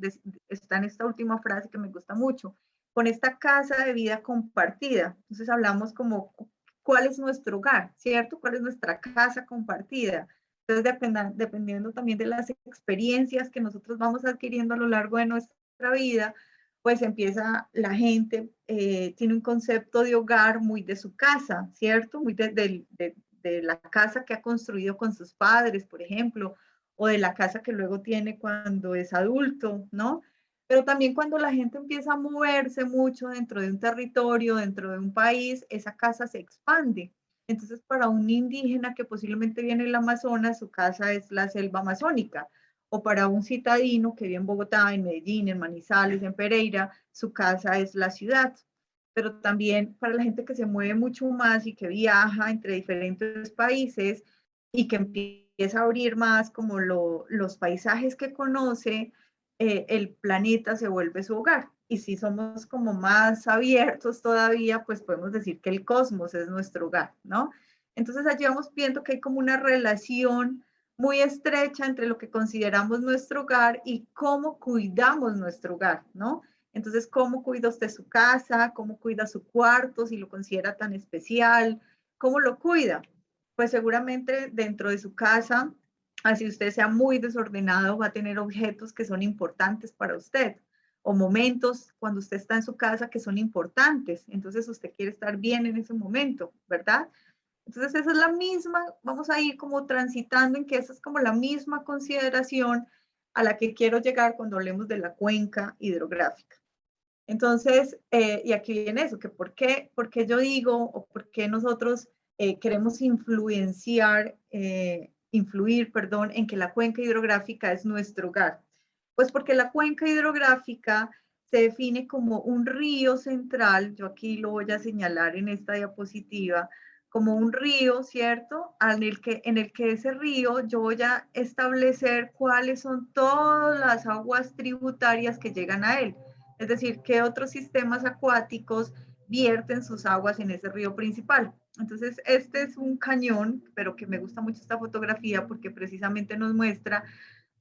está en esta última frase que me gusta mucho, con esta casa de vida compartida. Entonces hablamos como cuál es nuestro hogar, ¿cierto? ¿Cuál es nuestra casa compartida? Entonces, dependiendo también de las experiencias que nosotros vamos adquiriendo a lo largo de nuestra vida, pues empieza la gente, tiene un concepto de hogar muy de su casa, ¿cierto? Muy de la casa que ha construido con sus padres, por ejemplo, o de la casa que luego tiene cuando es adulto, ¿no? Pero también cuando la gente empieza a moverse mucho dentro de un territorio, dentro de un país, esa casa se expande. Entonces, para un indígena que posiblemente viene del Amazonas, su casa es la selva amazónica, o para un citadino que vive en Bogotá, en Medellín, en Manizales, en Pereira, su casa es la ciudad. Pero también para la gente que se mueve mucho más y que viaja entre diferentes países y que empieza a abrir más como los paisajes que conoce, el planeta se vuelve su hogar. Y si somos como más abiertos todavía, pues podemos decir que el cosmos es nuestro hogar, ¿no? Entonces allí vamos viendo que hay como una relación muy estrecha entre lo que consideramos nuestro hogar y cómo cuidamos nuestro hogar, ¿no? Entonces, ¿cómo cuida usted su casa? ¿Cómo cuida su cuarto? Si lo considera tan especial, ¿cómo lo cuida? Pues seguramente dentro de su casa, así usted sea muy desordenado, va a tener objetos que son importantes para usted o momentos cuando usted está en su casa que son importantes. Entonces, usted quiere estar bien en ese momento, ¿verdad? Entonces, esa es la misma, vamos a ir como transitando en que esa es como la misma consideración a la que quiero llegar cuando hablemos de la cuenca hidrográfica. Entonces, y aquí viene eso, que por qué yo digo o por qué nosotros queremos influir, perdón, en que la cuenca hidrográfica es nuestro hogar. Pues porque la cuenca hidrográfica se define como un río central, yo aquí lo voy a señalar en esta diapositiva, como un río, ¿cierto? En el que ese río yo voy a establecer cuáles son todas las aguas tributarias que llegan a él. Es decir, qué otros sistemas acuáticos vierten sus aguas en ese río principal. Entonces, este es un cañón, pero que me gusta mucho esta fotografía porque precisamente nos muestra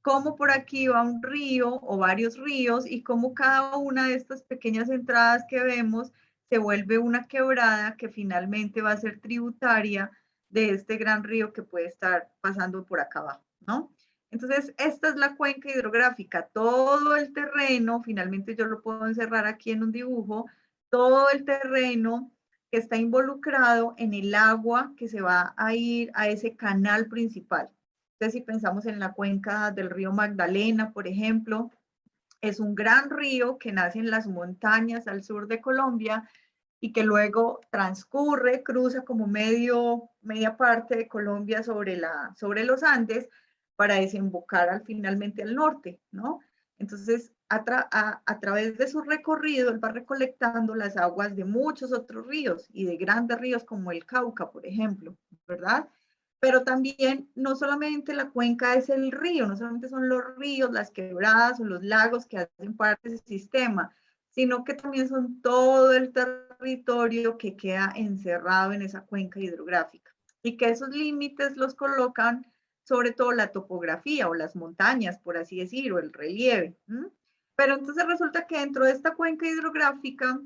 cómo por aquí va un río o varios ríos y cómo cada una de estas pequeñas entradas que vemos se vuelve una quebrada que finalmente va a ser tributaria de este gran río que puede estar pasando por acá abajo, ¿no? Entonces, esta es la cuenca hidrográfica, todo el terreno, finalmente yo lo puedo encerrar aquí en un dibujo, todo el terreno que está involucrado en el agua que se va a ir a ese canal principal. Entonces, si pensamos en la cuenca del río Magdalena, por ejemplo, es un gran río que nace en las montañas al sur de Colombia y que luego transcurre, cruza como media parte de Colombia sobre los Andes para desembocar finalmente al norte, ¿no? Entonces, a través de su recorrido, él va recolectando las aguas de muchos otros ríos y de grandes ríos como el Cauca, por ejemplo, ¿verdad? Pero también no solamente la cuenca es el río, no solamente son los ríos, las quebradas o los lagos que hacen parte del sistema, sino que también son todo el territorio que queda encerrado en esa cuenca hidrográfica y que esos límites los colocan sobre todo la topografía o las montañas, por así decir, o el relieve. Pero entonces resulta que dentro de esta cuenca hidrográfica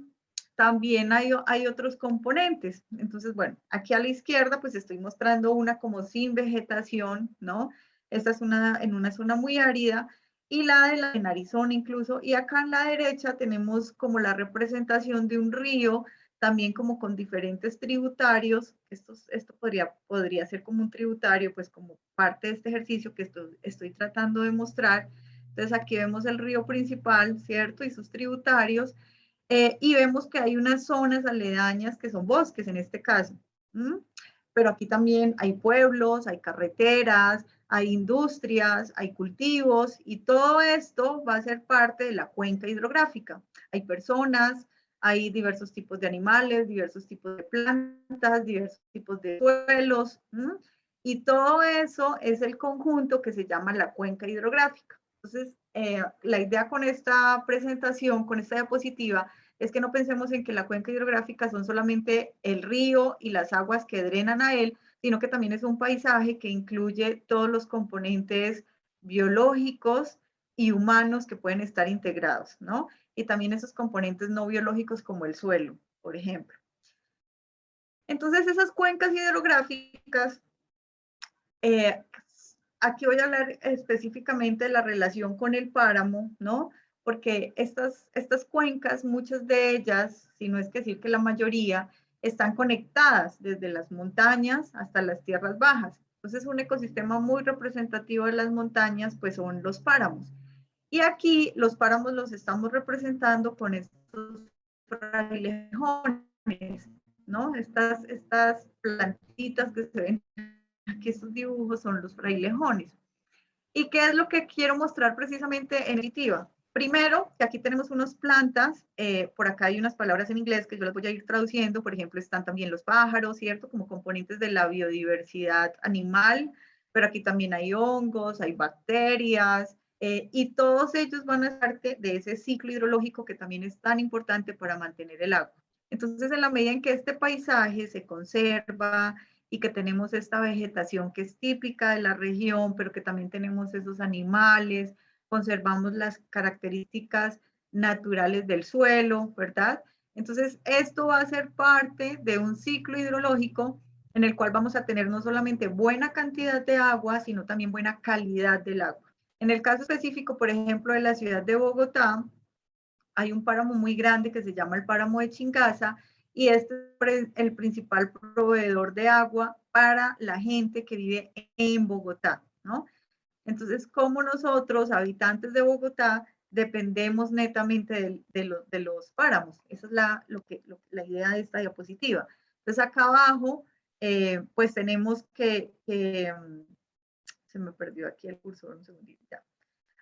también hay otros componentes. Entonces, bueno, aquí a la izquierda pues estoy mostrando una como sin vegetación, ¿no? Esta es en una zona muy árida y en Arizona incluso. Y acá en la derecha tenemos como la representación de un río, también como con diferentes tributarios. Esto podría ser como un tributario, pues como parte de este ejercicio que estoy tratando de mostrar. Entonces aquí vemos el río principal, ¿cierto? Y sus tributarios. Y vemos que hay unas zonas aledañas que son bosques en este caso. pero aquí también hay pueblos, hay carreteras, hay industrias, hay cultivos, y todo esto va a ser parte de la cuenca hidrográfica. Hay personas, hay diversos tipos de animales, diversos tipos de plantas, diversos tipos de suelos, y todo eso es el conjunto que se llama la cuenca hidrográfica. Entonces, la idea con esta presentación, con esta diapositiva, es que no pensemos en que la cuenca hidrográfica son solamente el río y las aguas que drenan a él, sino que también es un paisaje que incluye todos los componentes biológicos y humanos que pueden estar integrados, ¿no? Y también esos componentes no biológicos como el suelo, por ejemplo. Entonces, esas cuencas hidrográficas, aquí voy a hablar específicamente de la relación con el páramo, ¿no? Porque estas cuencas, muchas de ellas, si no es que decir que la mayoría, están conectadas desde las montañas hasta las tierras bajas. Entonces, un ecosistema muy representativo de las montañas, pues son los páramos. Y aquí los páramos los estamos representando con estos frailejones, ¿no? Estas plantitas que se ven aquí, estos dibujos son los frailejones. ¿Y qué es lo que quiero mostrar precisamente en diapositiva? Primero, que aquí tenemos unas plantas, por acá hay unas palabras en inglés que yo las voy a ir traduciendo, por ejemplo, están también los pájaros, ¿cierto? Como componentes de la biodiversidad animal, pero aquí también hay hongos, hay bacterias, y todos ellos van a ser parte de ese ciclo hidrológico que también es tan importante para mantener el agua. Entonces, en la medida en que este paisaje se conserva, y que tenemos esta vegetación que es típica de la región, pero que también tenemos esos animales, conservamos las características naturales del suelo, ¿verdad? Entonces, esto va a ser parte de un ciclo hidrológico en el cual vamos a tener no solamente buena cantidad de agua, sino también buena calidad del agua. En el caso específico, por ejemplo, de la ciudad de Bogotá, hay un páramo muy grande que se llama el páramo de Chingaza, y este es el principal proveedor de agua para la gente que vive en Bogotá, ¿no? Entonces, como nosotros, habitantes de Bogotá, dependemos netamente de los páramos. Esa es la idea de esta diapositiva. Entonces, acá abajo, pues tenemos se me perdió aquí el cursor, un segundito ya.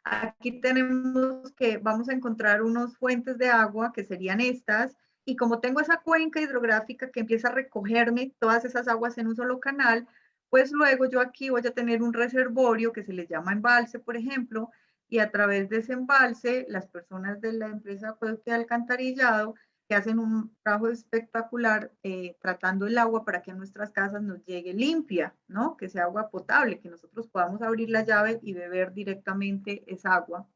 Aquí tenemos que vamos a encontrar unas fuentes de agua que serían estas, y como tengo esa cuenca hidrográfica que empieza a recogerme todas esas aguas en un solo canal, pues luego yo aquí voy a tener un reservorio que se le llama embalse, por ejemplo, y a través de ese embalse, las personas de la empresa Acueducto y Alcantarillado, que hacen un trabajo espectacular tratando el agua para que a nuestras casas nos llegue limpia, ¿no? Que sea agua potable, que nosotros podamos abrir la llave y beber directamente esa agua.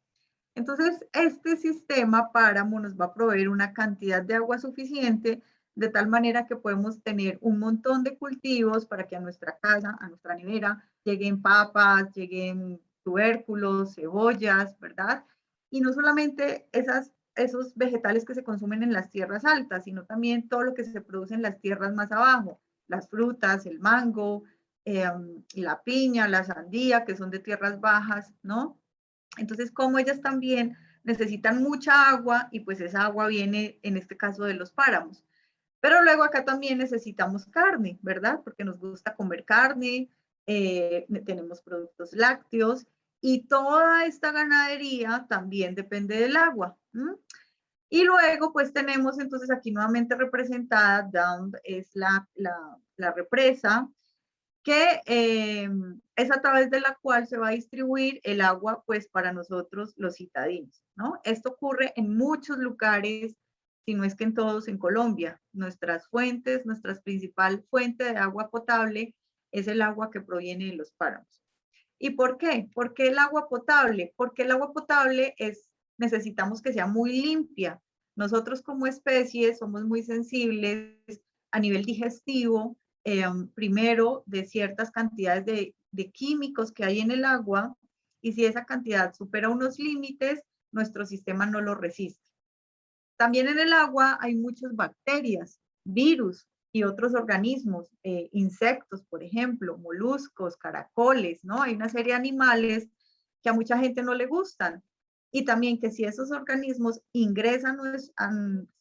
Entonces, este sistema páramo nos va a proveer una cantidad de agua suficiente, de tal manera que podemos tener un montón de cultivos para que a nuestra casa, a nuestra nevera, lleguen papas, lleguen tubérculos, cebollas, ¿verdad? Y no solamente esos vegetales que se consumen en las tierras altas, sino también todo lo que se produce en las tierras más abajo, las frutas, el mango, la piña, la sandía, que son de tierras bajas, ¿no? Entonces, como ellas también necesitan mucha agua, y pues esa agua viene, en este caso, de los páramos. Pero luego acá también necesitamos carne, ¿verdad? Porque nos gusta comer carne, tenemos productos lácteos, y toda esta ganadería también depende del agua. Y luego, pues tenemos entonces aquí nuevamente representada, Down es la represa, que es a través de la cual se va a distribuir el agua, pues, para nosotros los citadinos, ¿no? Esto ocurre en muchos lugares, si no es que en todos en Colombia. Nuestras fuentes, nuestra principal fuente de agua potable es el agua que proviene de los páramos. ¿Y por qué? ¿Por qué el agua potable? Porque el agua potable necesitamos que sea muy limpia. Nosotros como especie somos muy sensibles a nivel digestivo, primero de ciertas cantidades de químicos que hay en el agua, y si esa cantidad supera unos límites, nuestro sistema no lo resiste. También en el agua hay muchas bacterias, virus y otros organismos, insectos, por ejemplo, moluscos, caracoles, ¿no? Hay una serie de animales que a mucha gente no le gustan. Y también que si esos organismos ingresan,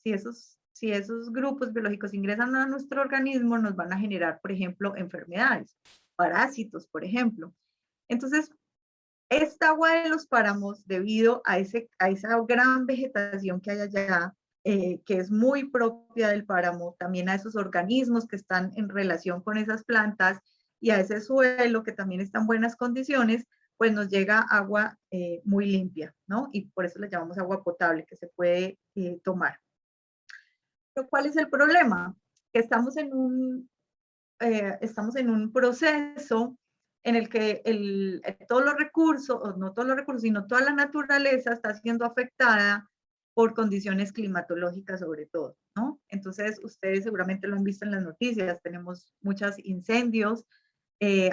si esos si esos grupos biológicos ingresan a nuestro organismo, nos van a generar, por ejemplo, enfermedades, parásitos, por ejemplo. Entonces, esta agua de los páramos, debido a esa gran vegetación que hay allá, que es muy propia del páramo, también a esos organismos que están en relación con esas plantas y a ese suelo que también está en buenas condiciones, pues nos llega agua muy limpia, ¿no? Y por eso le llamamos agua potable, que se puede tomar. Pero ¿cuál es el problema? Que estamos en un proceso en el que todos los recursos, o no todos los recursos, sino toda la naturaleza está siendo afectada por condiciones climatológicas sobre todo, ¿no? Entonces, ustedes seguramente lo han visto en las noticias, tenemos muchos incendios,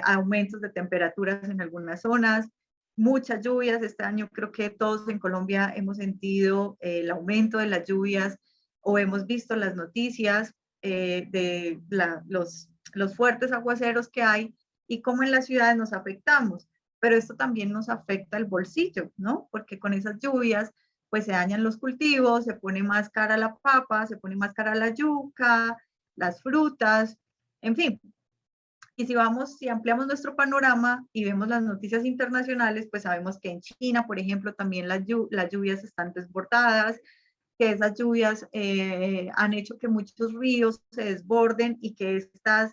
aumentos de temperaturas en algunas zonas, muchas lluvias. Este año creo que todos en Colombia hemos sentido el aumento de las lluvias o hemos visto las noticias de los fuertes aguaceros que hay y cómo en las ciudades nos afectamos. Pero esto también nos afecta el bolsillo, ¿no? Porque con esas lluvias, pues se dañan los cultivos, se pone más cara la papa, se pone más cara la yuca, las frutas, en fin. Y si ampliamos nuestro panorama y vemos las noticias internacionales, pues sabemos que en China, por ejemplo, también las lluvias están desbordadas, que esas lluvias han hecho que muchos ríos se desborden y que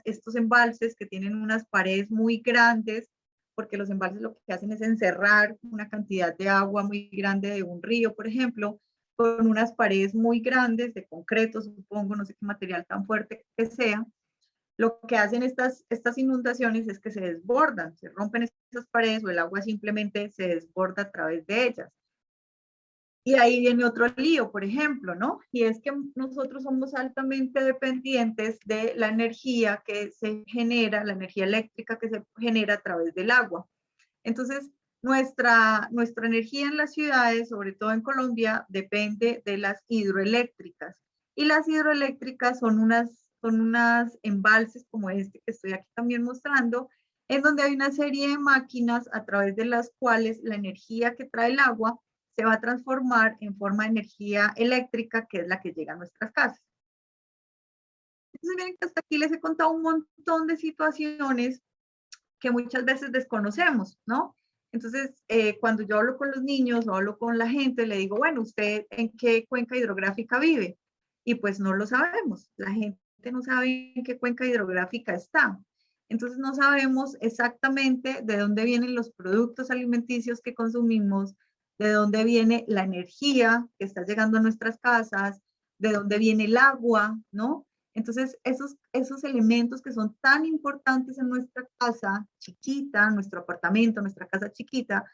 estos embalses que tienen unas paredes muy grandes, porque los embalses lo que hacen es encerrar una cantidad de agua muy grande de un río, por ejemplo, con unas paredes muy grandes de concreto, supongo, no sé qué material tan fuerte que sea. Lo que hacen estas inundaciones es que se desbordan, se rompen esas paredes o el agua simplemente se desborda a través de ellas. Y ahí viene otro lío, por ejemplo, ¿no? Y es que nosotros somos altamente dependientes de la energía que se genera, la energía eléctrica que se genera a través del agua. Entonces, nuestra energía en las ciudades, sobre todo en Colombia, depende de las hidroeléctricas. Y las hidroeléctricas son unas embalses como este que estoy aquí también mostrando, en donde hay una serie de máquinas a través de las cuales la energía que trae el agua se va a transformar en forma de energía eléctrica, que es la que llega a nuestras casas. Entonces, miren que hasta aquí les he contado un montón de situaciones que muchas veces desconocemos, ¿no? Entonces, cuando yo hablo con los niños o hablo con la gente, le digo, bueno, ¿usted en qué cuenca hidrográfica vive? Y pues no lo sabemos. La gente no sabe en qué cuenca hidrográfica está. Entonces, no sabemos exactamente de dónde vienen los productos alimenticios que consumimos, de dónde viene la energía que está llegando a nuestras casas, de dónde viene el agua, ¿no? Entonces, esos elementos que son tan importantes en nuestra casa chiquita, nuestro apartamento, nuestra casa chiquita,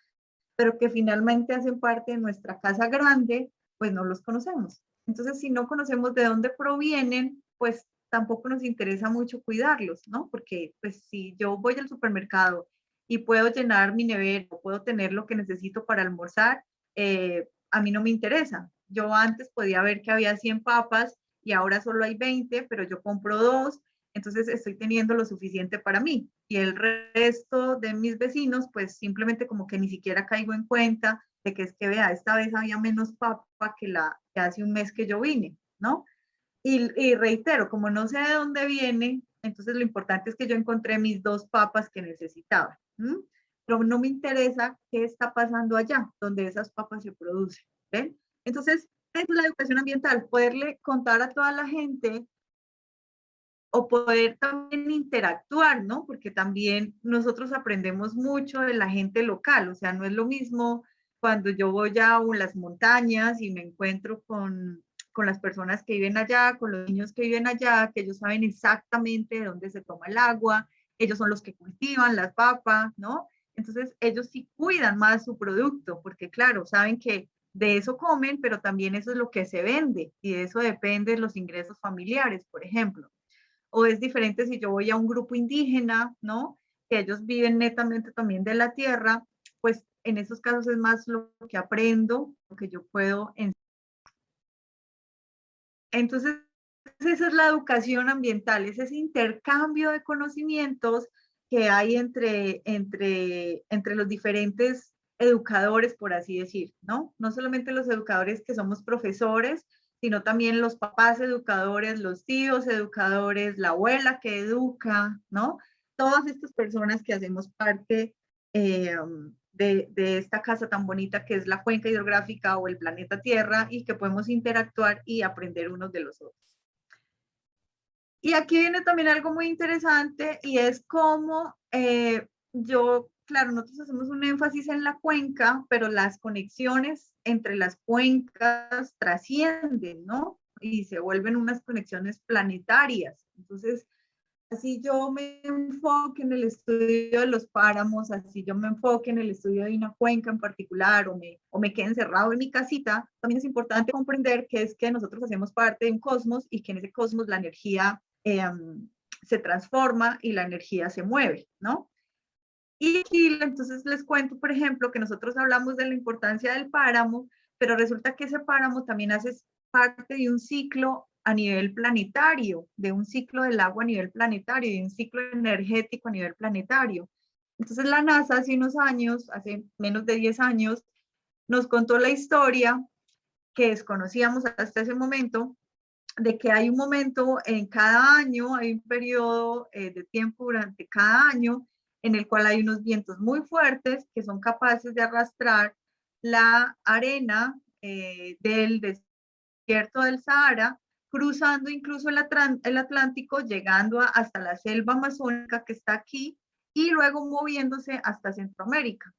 pero que finalmente hacen parte de nuestra casa grande, pues no los conocemos. Entonces, si no conocemos de dónde provienen, pues tampoco nos interesa mucho cuidarlos, ¿no? Porque pues si yo voy al supermercado y puedo llenar mi nevera, puedo tener lo que necesito para almorzar, a mí no me interesa. Yo antes podía ver que había 100 papas y ahora solo hay 20, pero yo compro 2, entonces estoy teniendo lo suficiente para mí. Y el resto de mis vecinos, pues simplemente como que ni siquiera caigo en cuenta de que es que vea, esta vez había menos papa que hace un mes que yo vine, ¿no? Y reitero, como no sé de dónde viene, entonces lo importante es que yo encontré mis 2 papas que necesitaba. Pero no me interesa qué está pasando allá, donde esas papas se producen. ¿Ven? Entonces, esa es la educación ambiental, poderle contar a toda la gente o poder también interactuar, ¿no? Porque también nosotros aprendemos mucho de la gente local, o sea, no es lo mismo cuando yo voy a las montañas y me encuentro con las personas que viven allá, con los niños que viven allá, que ellos saben exactamente de dónde se toma el agua, ellos son los que cultivan las papas, ¿no? Entonces, ellos sí cuidan más su producto, porque claro, saben que de eso comen, pero también eso es lo que se vende y de eso dependen los ingresos familiares, por ejemplo. O es diferente si yo voy a un grupo indígena, ¿no? Que ellos viven netamente también de la tierra, pues en esos casos es más lo que aprendo, lo que yo puedo enseñar. Entonces, esa es la educación ambiental, es ese intercambio de conocimientos que hay entre los diferentes educadores, por así decir, ¿no? No solamente los educadores que somos profesores, sino también los papás educadores, los tíos educadores, la abuela que educa, ¿no? Todas estas personas que hacemos parte de esta casa tan bonita que es la cuenca hidrográfica o el planeta Tierra y que podemos interactuar y aprender unos de los otros. Y aquí viene también algo muy interesante y es cómo claro, nosotros hacemos un énfasis en la cuenca, pero las conexiones entre las cuencas trascienden, ¿no? Y se vuelven unas conexiones planetarias. Entonces, así yo me enfoque en el estudio de los páramos, así yo me enfoque en el estudio de una cuenca en particular o me quede encerrado en mi casita, también es importante comprender que es que nosotros hacemos parte de un cosmos y que en ese cosmos la energía se transforma y la energía se mueve, ¿no? Y aquí entonces les cuento, por ejemplo, que nosotros hablamos de la importancia del páramo, pero resulta que ese páramo también hace parte de un ciclo a nivel planetario, de un ciclo del agua a nivel planetario, de un ciclo energético a nivel planetario. Entonces la NASA hace unos años, hace menos de 10 años, nos contó la historia que desconocíamos hasta ese momento, de que hay un momento en cada año, hay un periodo de tiempo durante cada año en el cual hay unos vientos muy fuertes que son capaces de arrastrar la arena del desierto del Sahara, cruzando incluso el Atlántico, llegando hasta la selva amazónica que está aquí y luego moviéndose hasta Centroamérica.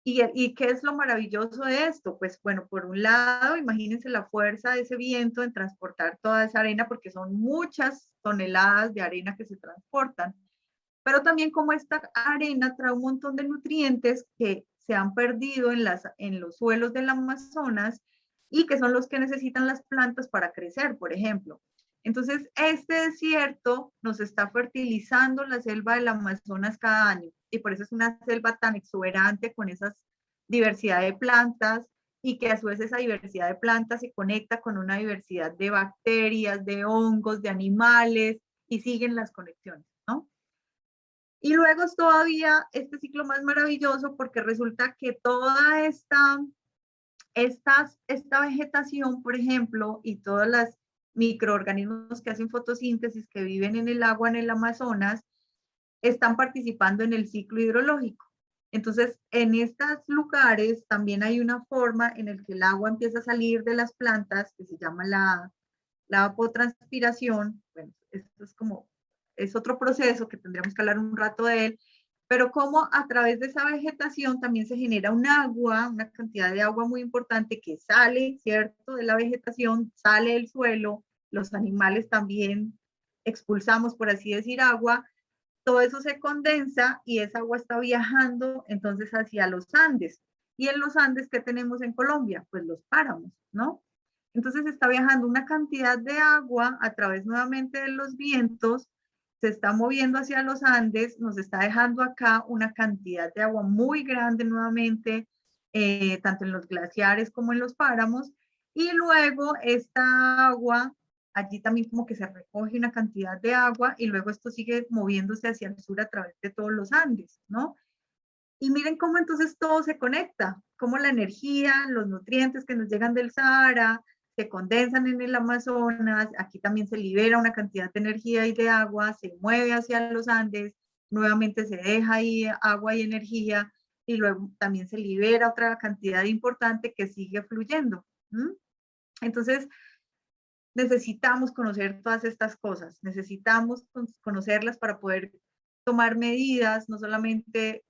¿Y qué es lo maravilloso de esto? Pues bueno, por un lado, imagínense la fuerza de ese viento en transportar toda esa arena, porque son muchas toneladas de arena que se transportan, pero también como esta arena trae un montón de nutrientes que se han perdido en los suelos del Amazonas y que son los que necesitan las plantas para crecer, por ejemplo. Entonces, este desierto nos está fertilizando la selva del Amazonas cada año y por eso es una selva tan exuberante con esa diversidad de plantas y que a su vez esa diversidad de plantas se conecta con una diversidad de bacterias, de hongos, de animales y siguen las conexiones, ¿no? Y luego es todavía este ciclo más maravilloso porque resulta que toda esta vegetación, por ejemplo, y todas las microorganismos que hacen fotosíntesis, que viven en el agua en el Amazonas, están participando en el ciclo hidrológico. Entonces, en estos lugares también hay una forma en la que el agua empieza a salir de las plantas, que se llama la evapotranspiración. Bueno, esto es otro proceso que tendríamos que hablar un rato de él, pero cómo a través de esa vegetación también se genera un agua, una cantidad de agua muy importante que sale, ¿cierto?, de la vegetación, sale del suelo, los animales también expulsamos, por así decir, agua, todo eso se condensa y esa agua está viajando entonces hacia los Andes. Y en los Andes, ¿qué tenemos en Colombia? Pues los páramos, ¿no? Entonces está viajando una cantidad de agua a través nuevamente de los vientos, se está moviendo hacia los Andes, nos está dejando acá una cantidad de agua muy grande nuevamente, tanto en los glaciares como en los páramos, y luego esta agua, allí también como que se recoge una cantidad de agua y luego esto sigue moviéndose hacia el sur a través de todos los Andes, ¿no? Y miren cómo entonces todo se conecta, cómo la energía, los nutrientes que nos llegan del Sahara, se condensan en el Amazonas, aquí también se libera una cantidad de energía y de agua, se mueve hacia los Andes, nuevamente se deja ahí agua y energía, y luego también se libera otra cantidad importante que sigue fluyendo. Entonces, necesitamos conocer todas estas cosas, necesitamos conocerlas para poder tomar medidas, no solamente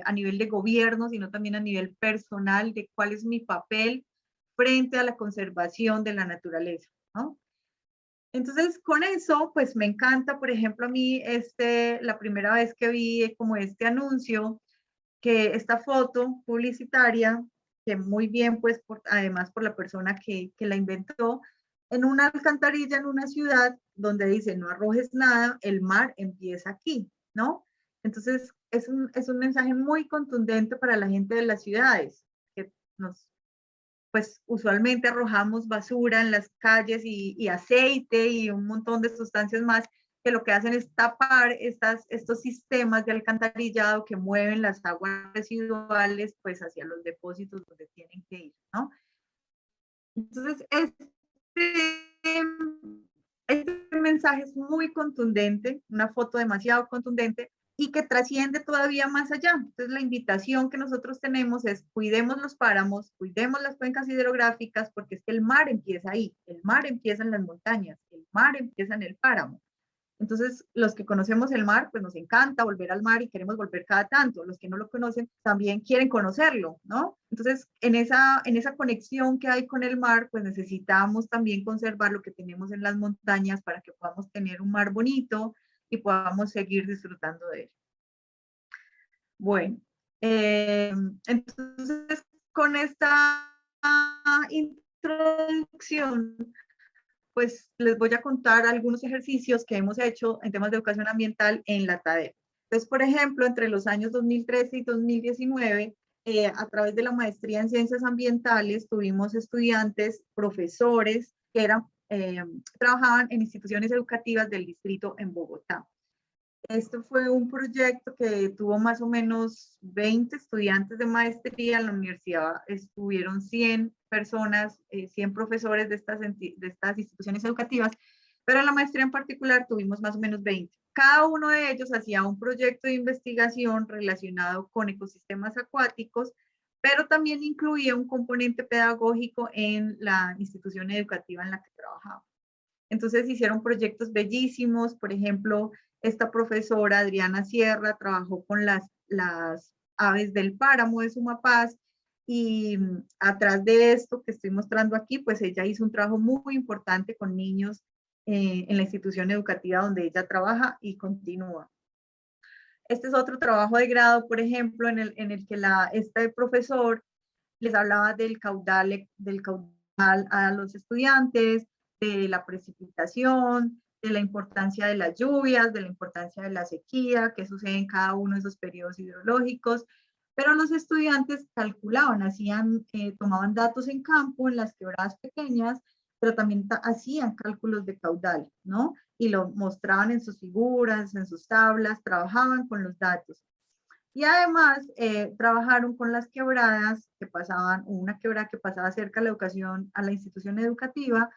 a nivel de gobierno, sino también a nivel personal, de cuál es mi papel frente a la conservación de la naturaleza, ¿no? Entonces, con eso, pues me encanta, por ejemplo, a mí, la primera vez que vi como este anuncio, que esta foto publicitaria, que muy bien, pues, además por la persona que la inventó, en una alcantarilla en una ciudad donde dice, no arrojes nada, el mar empieza aquí, ¿no? Entonces, es un mensaje muy contundente para la gente de las ciudades, que pues usualmente arrojamos basura en las calles y aceite y un montón de sustancias más que lo que hacen es tapar estos sistemas de alcantarillado que mueven las aguas residuales pues hacia los depósitos donde tienen que ir, ¿no? Entonces, este mensaje es muy contundente, una foto demasiado contundente y que trasciende todavía más allá. Entonces la invitación que nosotros tenemos es cuidemos los páramos, cuidemos las cuencas hidrográficas, porque es que el mar empieza ahí, el mar empieza en las montañas, el mar empieza en el páramo. Entonces, los que conocemos el mar, pues nos encanta volver al mar y queremos volver cada tanto. Los que no lo conocen también quieren conocerlo, ¿no? Entonces, en esa conexión que hay con el mar, pues necesitamos también conservar lo que tenemos en las montañas para que podamos tener un mar bonito y podamos seguir disfrutando de él. Bueno, entonces, con esta introducción, pues les voy a contar algunos ejercicios que hemos hecho en temas de educación ambiental en la TADEP. Entonces, por ejemplo, entre los años 2013 y 2019, a través de la maestría en ciencias ambientales, tuvimos estudiantes, profesores que trabajaban en instituciones educativas del distrito en Bogotá. Este fue un proyecto que tuvo más o menos 20 estudiantes de maestría. En la universidad estuvieron 100 personas, 100 profesores de estas instituciones educativas, pero en la maestría en particular tuvimos más o menos 20. Cada uno de ellos hacía un proyecto de investigación relacionado con ecosistemas acuáticos, pero también incluía un componente pedagógico en la institución educativa en la que trabajaba. Entonces hicieron proyectos bellísimos. Por ejemplo, esta profesora, Adriana Sierra, trabajó con las aves del páramo de Sumapaz, y atrás de esto que estoy mostrando aquí, pues ella hizo un trabajo muy importante con niños en la institución educativa donde ella trabaja y continúa. Este es otro trabajo de grado, por ejemplo, en el que este profesor les hablaba del caudal a los estudiantes, de la precipitación, de la importancia de las lluvias, de la importancia de la sequía, que sucede en cada uno de esos periodos hidrológicos. Pero los estudiantes calculaban, tomaban datos en campo, en las quebradas pequeñas, pero también hacían cálculos de caudal, ¿no? Y lo mostraban en sus figuras, en sus tablas, trabajaban con los datos. Y además trabajaron con las quebradas que pasaban, una quebrada que pasaba cerca de la educación, a la institución educativa,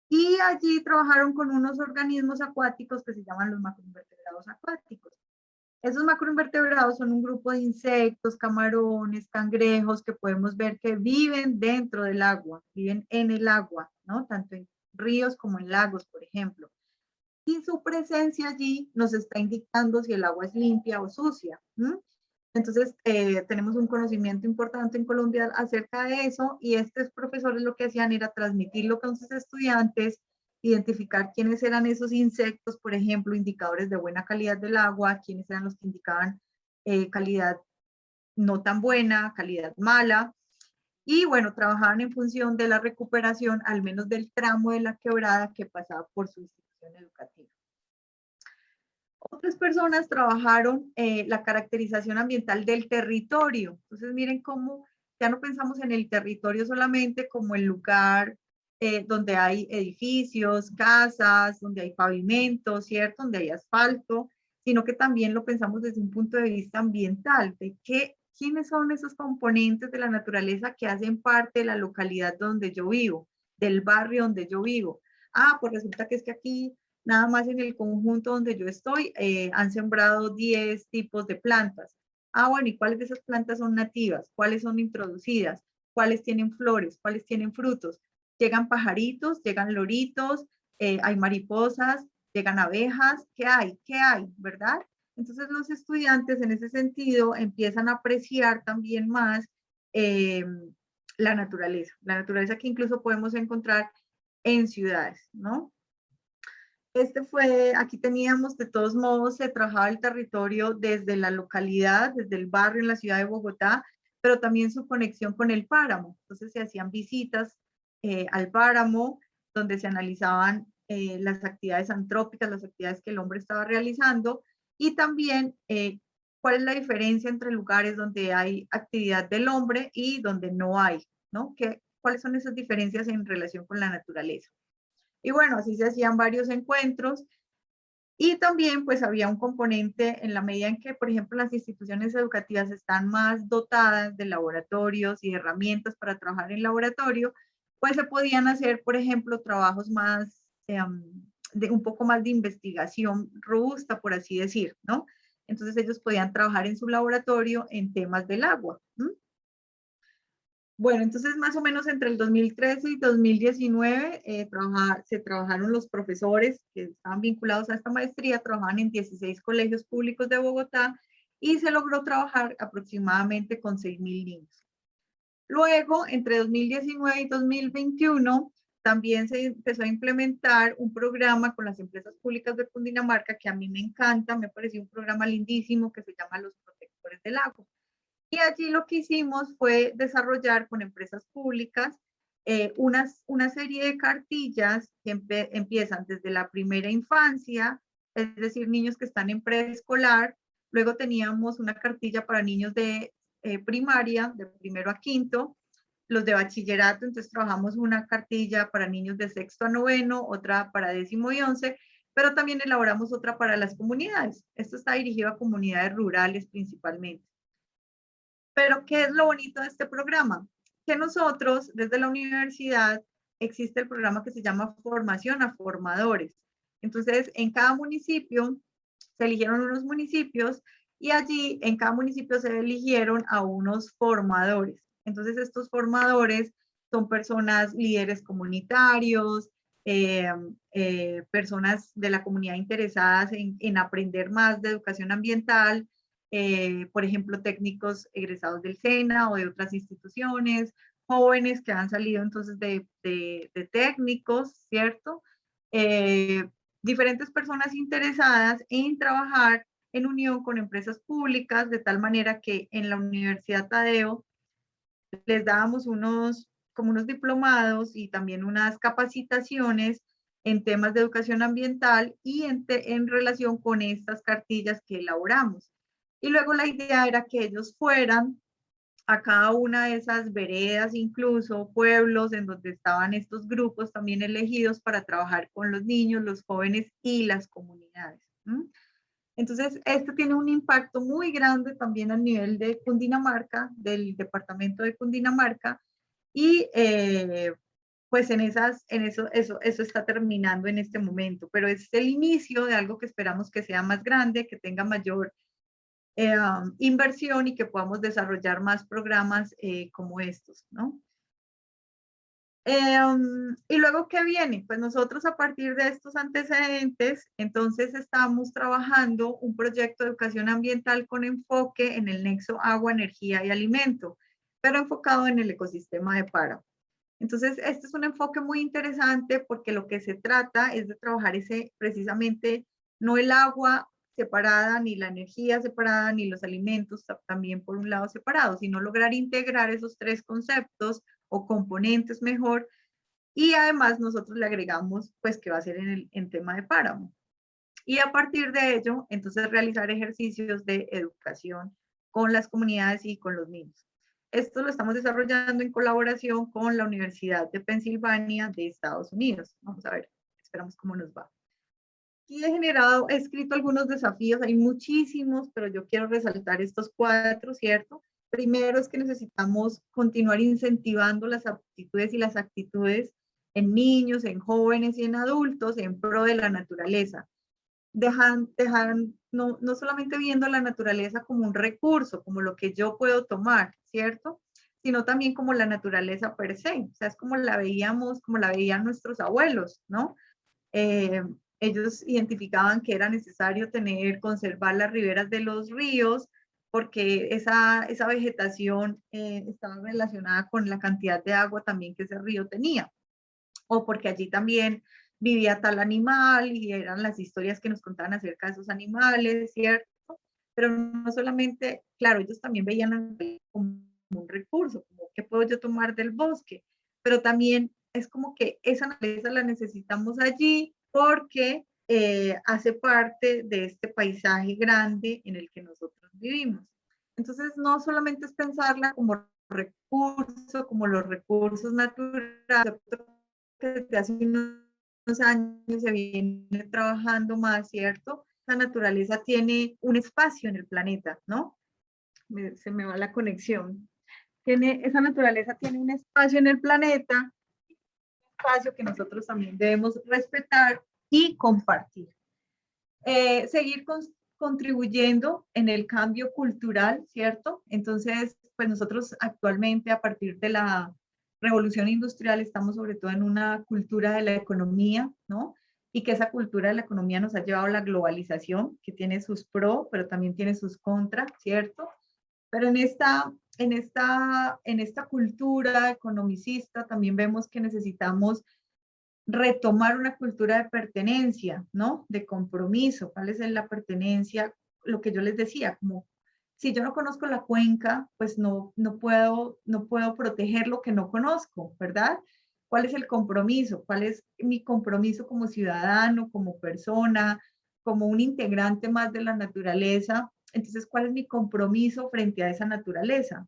y allí trabajaron con unos organismos acuáticos que se llaman los macroinvertebrados acuáticos. Esos macroinvertebrados son un grupo de insectos, camarones, cangrejos, que podemos ver que viven dentro del agua, viven en el agua, ¿no? Tanto en ríos como en lagos, por ejemplo. Y su presencia allí nos está indicando si el agua es limpia o sucia. Entonces, tenemos un conocimiento importante en Colombia acerca de eso, y estos profesores lo que hacían era transmitirlo con sus estudiantes, identificar quiénes eran esos insectos, por ejemplo, indicadores de buena calidad del agua, quiénes eran los que indicaban calidad no tan buena, calidad mala. Y bueno, trabajaban en función de la recuperación, al menos del tramo de la quebrada que pasaba por su institución educativa. Otras personas trabajaron la caracterización ambiental del territorio. Entonces miren cómo ya no pensamos en el territorio solamente como el lugar donde hay edificios, casas, donde hay pavimento, ¿cierto? Donde hay asfalto, sino que también lo pensamos desde un punto de vista ambiental, de quiénes son esos componentes de la naturaleza que hacen parte de la localidad donde yo vivo, del barrio donde yo vivo. Ah, pues resulta que es que aquí, nada más en el conjunto donde yo estoy, han sembrado 10 tipos de plantas. Ah, bueno, ¿y cuáles de esas plantas son nativas? ¿Cuáles son introducidas? ¿Cuáles tienen flores? ¿Cuáles tienen frutos? Llegan pajaritos, llegan loritos, hay mariposas, llegan abejas. ¿Qué hay? ¿Qué hay? ¿Verdad? Entonces los estudiantes en ese sentido empiezan a apreciar también más la naturaleza que incluso podemos encontrar en ciudades, ¿no? Aquí teníamos, de todos modos, se trabajaba el territorio desde la localidad, desde el barrio en la ciudad de Bogotá, pero también su conexión con el páramo. Entonces se hacían visitas al páramo, donde se analizaban las actividades antrópicas, las actividades que el hombre estaba realizando, y también cuál es la diferencia entre lugares donde hay actividad del hombre y donde no hay, ¿no? ¿Cuáles son esas diferencias en relación con la naturaleza? Y bueno, así se hacían varios encuentros, y también pues había un componente en la medida en que, por ejemplo, las instituciones educativas están más dotadas de laboratorios y herramientas para trabajar en laboratorio, pues se podían hacer, por ejemplo, trabajos más, de un poco más de investigación robusta, por así decir, ¿no? Entonces ellos podían trabajar en su laboratorio en temas del agua. Bueno, entonces más o menos entre el 2013 y 2019 se trabajaron los profesores que estaban vinculados a esta maestría, trabajaban en 16 colegios públicos de Bogotá y se logró trabajar aproximadamente con 6.000 niños. Luego, entre 2019 y 2021, también se empezó a implementar un programa con las empresas públicas de Cundinamarca que a mí me encanta, me pareció un programa lindísimo que se llama Los Protectores del Agua. Y allí lo que hicimos fue desarrollar con empresas públicas una serie de cartillas que empiezan desde la primera infancia, es decir, niños que están en preescolar. Luego teníamos una cartilla para niños de primaria, de primero a quinto, los de bachillerato, entonces trabajamos una cartilla para niños de sexto a noveno, otra para 10º y 11, pero también elaboramos otra para las comunidades. Esto está dirigido a comunidades rurales principalmente. Pero, ¿qué es lo bonito de este programa? Que nosotros, desde la universidad, existe el programa que se llama Formación a Formadores. Entonces, en cada municipio, se eligieron unos municipios y allí, en cada municipio, se eligieron a unos formadores. Entonces, estos formadores son personas, líderes comunitarios, personas de la comunidad interesadas en aprender más de educación ambiental, por ejemplo, técnicos egresados del SENA o de otras instituciones, jóvenes que han salido entonces de técnicos, ¿cierto? Diferentes personas interesadas en trabajar en unión con empresas públicas, de tal manera que en la Universidad Tadeo les dábamos como unos diplomados y también unas capacitaciones en temas de educación ambiental y en relación con estas cartillas que elaboramos. Y luego la idea era que ellos fueran a cada una de esas veredas, incluso pueblos en donde estaban estos grupos también elegidos para trabajar con los niños, los jóvenes y las comunidades. Entonces, esto tiene un impacto muy grande también a nivel de Cundinamarca, del departamento de Cundinamarca, y pues eso está terminando en este momento, pero es el inicio de algo que esperamos que sea más grande, que tenga mayor inversión y que podamos desarrollar más programas como estos, ¿no? Y luego, ¿qué viene? Pues nosotros a partir de estos antecedentes, entonces estamos trabajando un proyecto de educación ambiental con enfoque en el nexo agua, energía y alimento, pero enfocado en el ecosistema de Páramo. Entonces, este es un enfoque muy interesante porque lo que se trata es de trabajar precisamente, no el agua separada, ni la energía separada, ni los alimentos también por un lado separados, sino lograr integrar esos tres conceptos o componentes mejor. Y además nosotros le agregamos, pues, que va a ser en tema de páramo. Y a partir de ello, entonces realizar ejercicios de educación con las comunidades y con los niños. Esto lo estamos desarrollando en colaboración con la Universidad de Pensilvania de Estados Unidos. Vamos a ver, esperamos cómo nos va. Aquí he escrito algunos desafíos, hay muchísimos, pero yo quiero resaltar estos 4, ¿cierto? Primero es que necesitamos continuar incentivando las aptitudes y las actitudes en niños, en jóvenes y en adultos en pro de la naturaleza. No solamente viendo la naturaleza como un recurso, como lo que yo puedo tomar, ¿cierto? Sino también como la naturaleza per se, o sea, es como la veían nuestros abuelos, ¿no? Ellos identificaban que era necesario conservar las riberas de los ríos, porque esa vegetación estaba relacionada con la cantidad de agua también que ese río tenía, o porque allí también vivía tal animal y eran las historias que nos contaban acerca de esos animales, ¿cierto? Pero no solamente, claro, ellos también veían como un recurso, como qué puedo yo tomar del bosque, pero también es como que esa naturaleza la necesitamos allí porque hace parte de este paisaje grande en el que nosotros vivimos. Entonces, no solamente es pensarla como recurso, como los recursos naturales, que desde hace unos años se viene trabajando más, ¿cierto? La naturaleza tiene un espacio en el planeta, ¿no? Se me va la conexión. Esa naturaleza tiene un espacio en el planeta espacio que nosotros también debemos respetar y compartir. Seguir contribuyendo en el cambio cultural, ¿cierto? Entonces, pues nosotros actualmente a partir de la revolución industrial estamos sobre todo en una cultura de la economía, ¿no? Y que esa cultura de la economía nos ha llevado a la globalización, que tiene sus pros, pero también tiene sus contras, ¿cierto? Pero en esta cultura economicista también vemos que necesitamos retomar una cultura de pertenencia, ¿no? De compromiso. ¿Cuál es la pertenencia? Lo que yo les decía, como si yo no conozco la cuenca, pues no puedo proteger lo que no conozco, ¿verdad? ¿Cuál es el compromiso? ¿Cuál es mi compromiso como ciudadano, como persona, como un integrante más de la naturaleza? Entonces, ¿cuál es mi compromiso frente a esa naturaleza?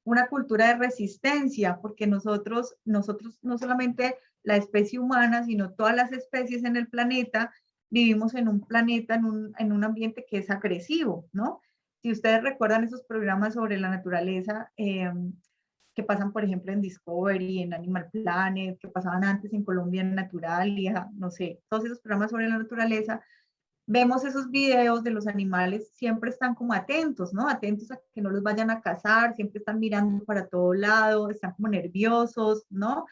Una cultura de resistencia, porque nosotros no solamente la especie humana, sino todas las especies en el planeta, vivimos en un planeta, en un ambiente que es agresivo, ¿no? Si ustedes recuerdan esos programas sobre la naturaleza que pasan, por ejemplo, en Discovery, en Animal Planet, que pasaban antes en Colombia en Naturalia, no sé, todos esos programas sobre la naturaleza, vemos esos videos de los animales, siempre están como atentos, ¿no? Atentos a que no los vayan a cazar, siempre están mirando para todo lado, están como nerviosos, ¿no?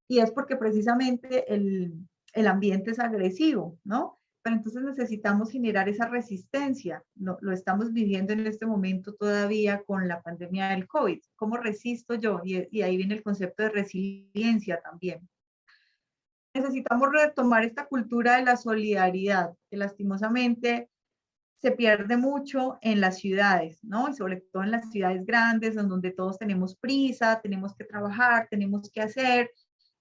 Y es porque precisamente el ambiente es agresivo, ¿no? Pero entonces necesitamos generar esa resistencia. Lo estamos viviendo en este momento todavía con la pandemia del COVID. ¿Cómo resisto yo? Y ahí viene el concepto de resiliencia también. Necesitamos retomar esta cultura de la solidaridad, que lastimosamente se pierde mucho en las ciudades, ¿no? Y sobre todo en las ciudades grandes, en donde todos tenemos prisa, tenemos que trabajar, tenemos que hacer,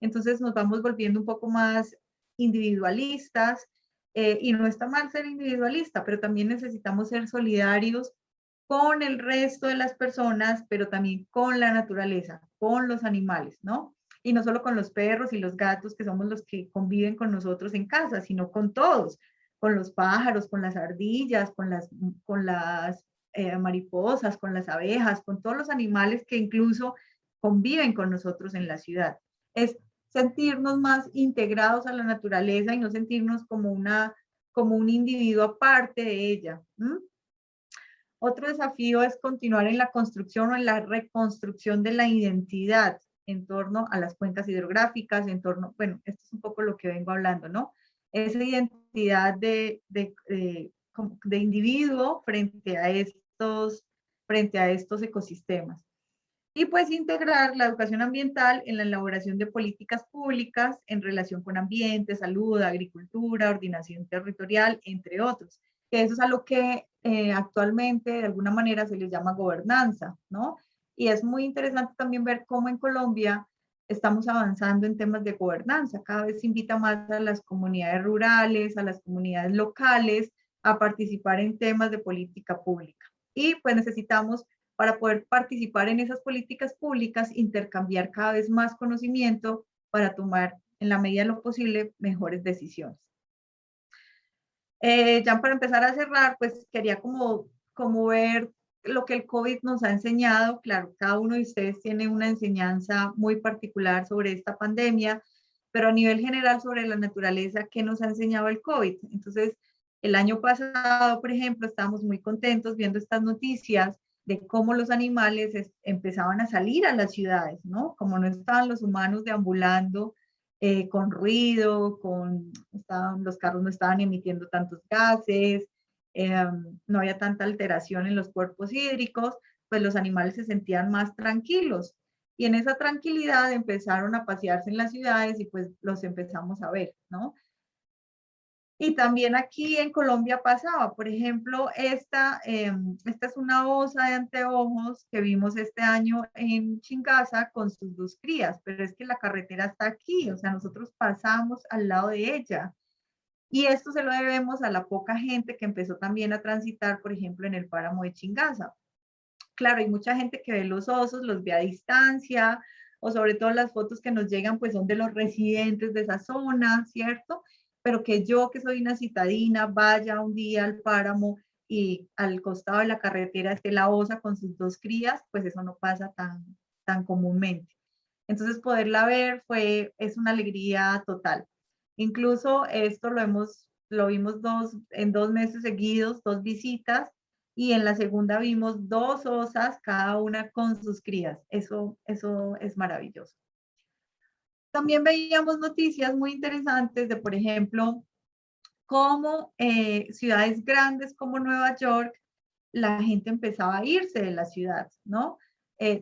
entonces nos vamos volviendo un poco más individualistas, y no está mal ser individualista, pero también necesitamos ser solidarios con el resto de las personas, pero también con la naturaleza, con los animales, ¿no? Y no solo con los perros y los gatos, que somos los que conviven con nosotros en casa, sino con todos, con los pájaros, con las ardillas, con las mariposas, con las abejas, con todos los animales que incluso conviven con nosotros en la ciudad. Es sentirnos más integrados a la naturaleza y no sentirnos como un individuo aparte de ella. Otro desafío es continuar en la construcción o en la reconstrucción de la identidad en torno a las cuencas hidrográficas, bueno, esto es un poco lo que vengo hablando, ¿no? Esa identidad de individuo frente a estos ecosistemas. Y pues integrar la educación ambiental en la elaboración de políticas públicas en relación con ambiente, salud, agricultura, ordenación territorial, entre otros. Que eso es a lo que actualmente de alguna manera se les llama gobernanza, ¿no? Y es muy interesante también ver cómo en Colombia estamos avanzando en temas de gobernanza. Cada vez se invita más a las comunidades rurales, a las comunidades locales a participar en temas de política pública. Y pues necesitamos, para poder participar en esas políticas públicas, intercambiar cada vez más conocimiento para tomar, en la medida de lo posible, mejores decisiones. Ya para empezar a cerrar, pues quería como ver lo que el COVID nos ha enseñado. Claro, cada uno de ustedes tiene una enseñanza muy particular sobre esta pandemia, pero a nivel general sobre la naturaleza, ¿qué nos ha enseñado el COVID? Entonces, el año pasado, por ejemplo, estábamos muy contentos viendo estas noticias de cómo los animales empezaban a salir a las ciudades, ¿no? Como no estaban los humanos deambulando con ruido, los carros no estaban emitiendo tantos gases, no había tanta alteración en los cuerpos hídricos, pues los animales se sentían más tranquilos. Y en esa tranquilidad empezaron a pasearse en las ciudades y pues los empezamos a ver, ¿no? Y también aquí en Colombia pasaba, por ejemplo, esta es una osa de anteojos que vimos este año en Chingaza con sus 2 crías, pero es que la carretera está aquí, o sea, nosotros pasamos al lado de ella. Y esto se lo debemos a la poca gente que empezó también a transitar, por ejemplo, en el páramo de Chingaza. Claro, hay mucha gente que ve los osos, los ve a distancia, o sobre todo las fotos que nos llegan, pues son de los residentes de esa zona, ¿cierto? Pero que yo, que soy una citadina, vaya un día al páramo y al costado de la carretera esté la osa con sus 2 crías, pues eso no pasa tan comúnmente. Entonces poderla ver es una alegría total. Incluso esto lo vimos en 2 meses seguidos, 2 visitas, y en la segunda vimos 2 osas, cada una con sus crías. Eso es maravilloso. También veíamos noticias muy interesantes de, por ejemplo, cómo ciudades grandes como Nueva York, la gente empezaba a irse de la ciudad, ¿no?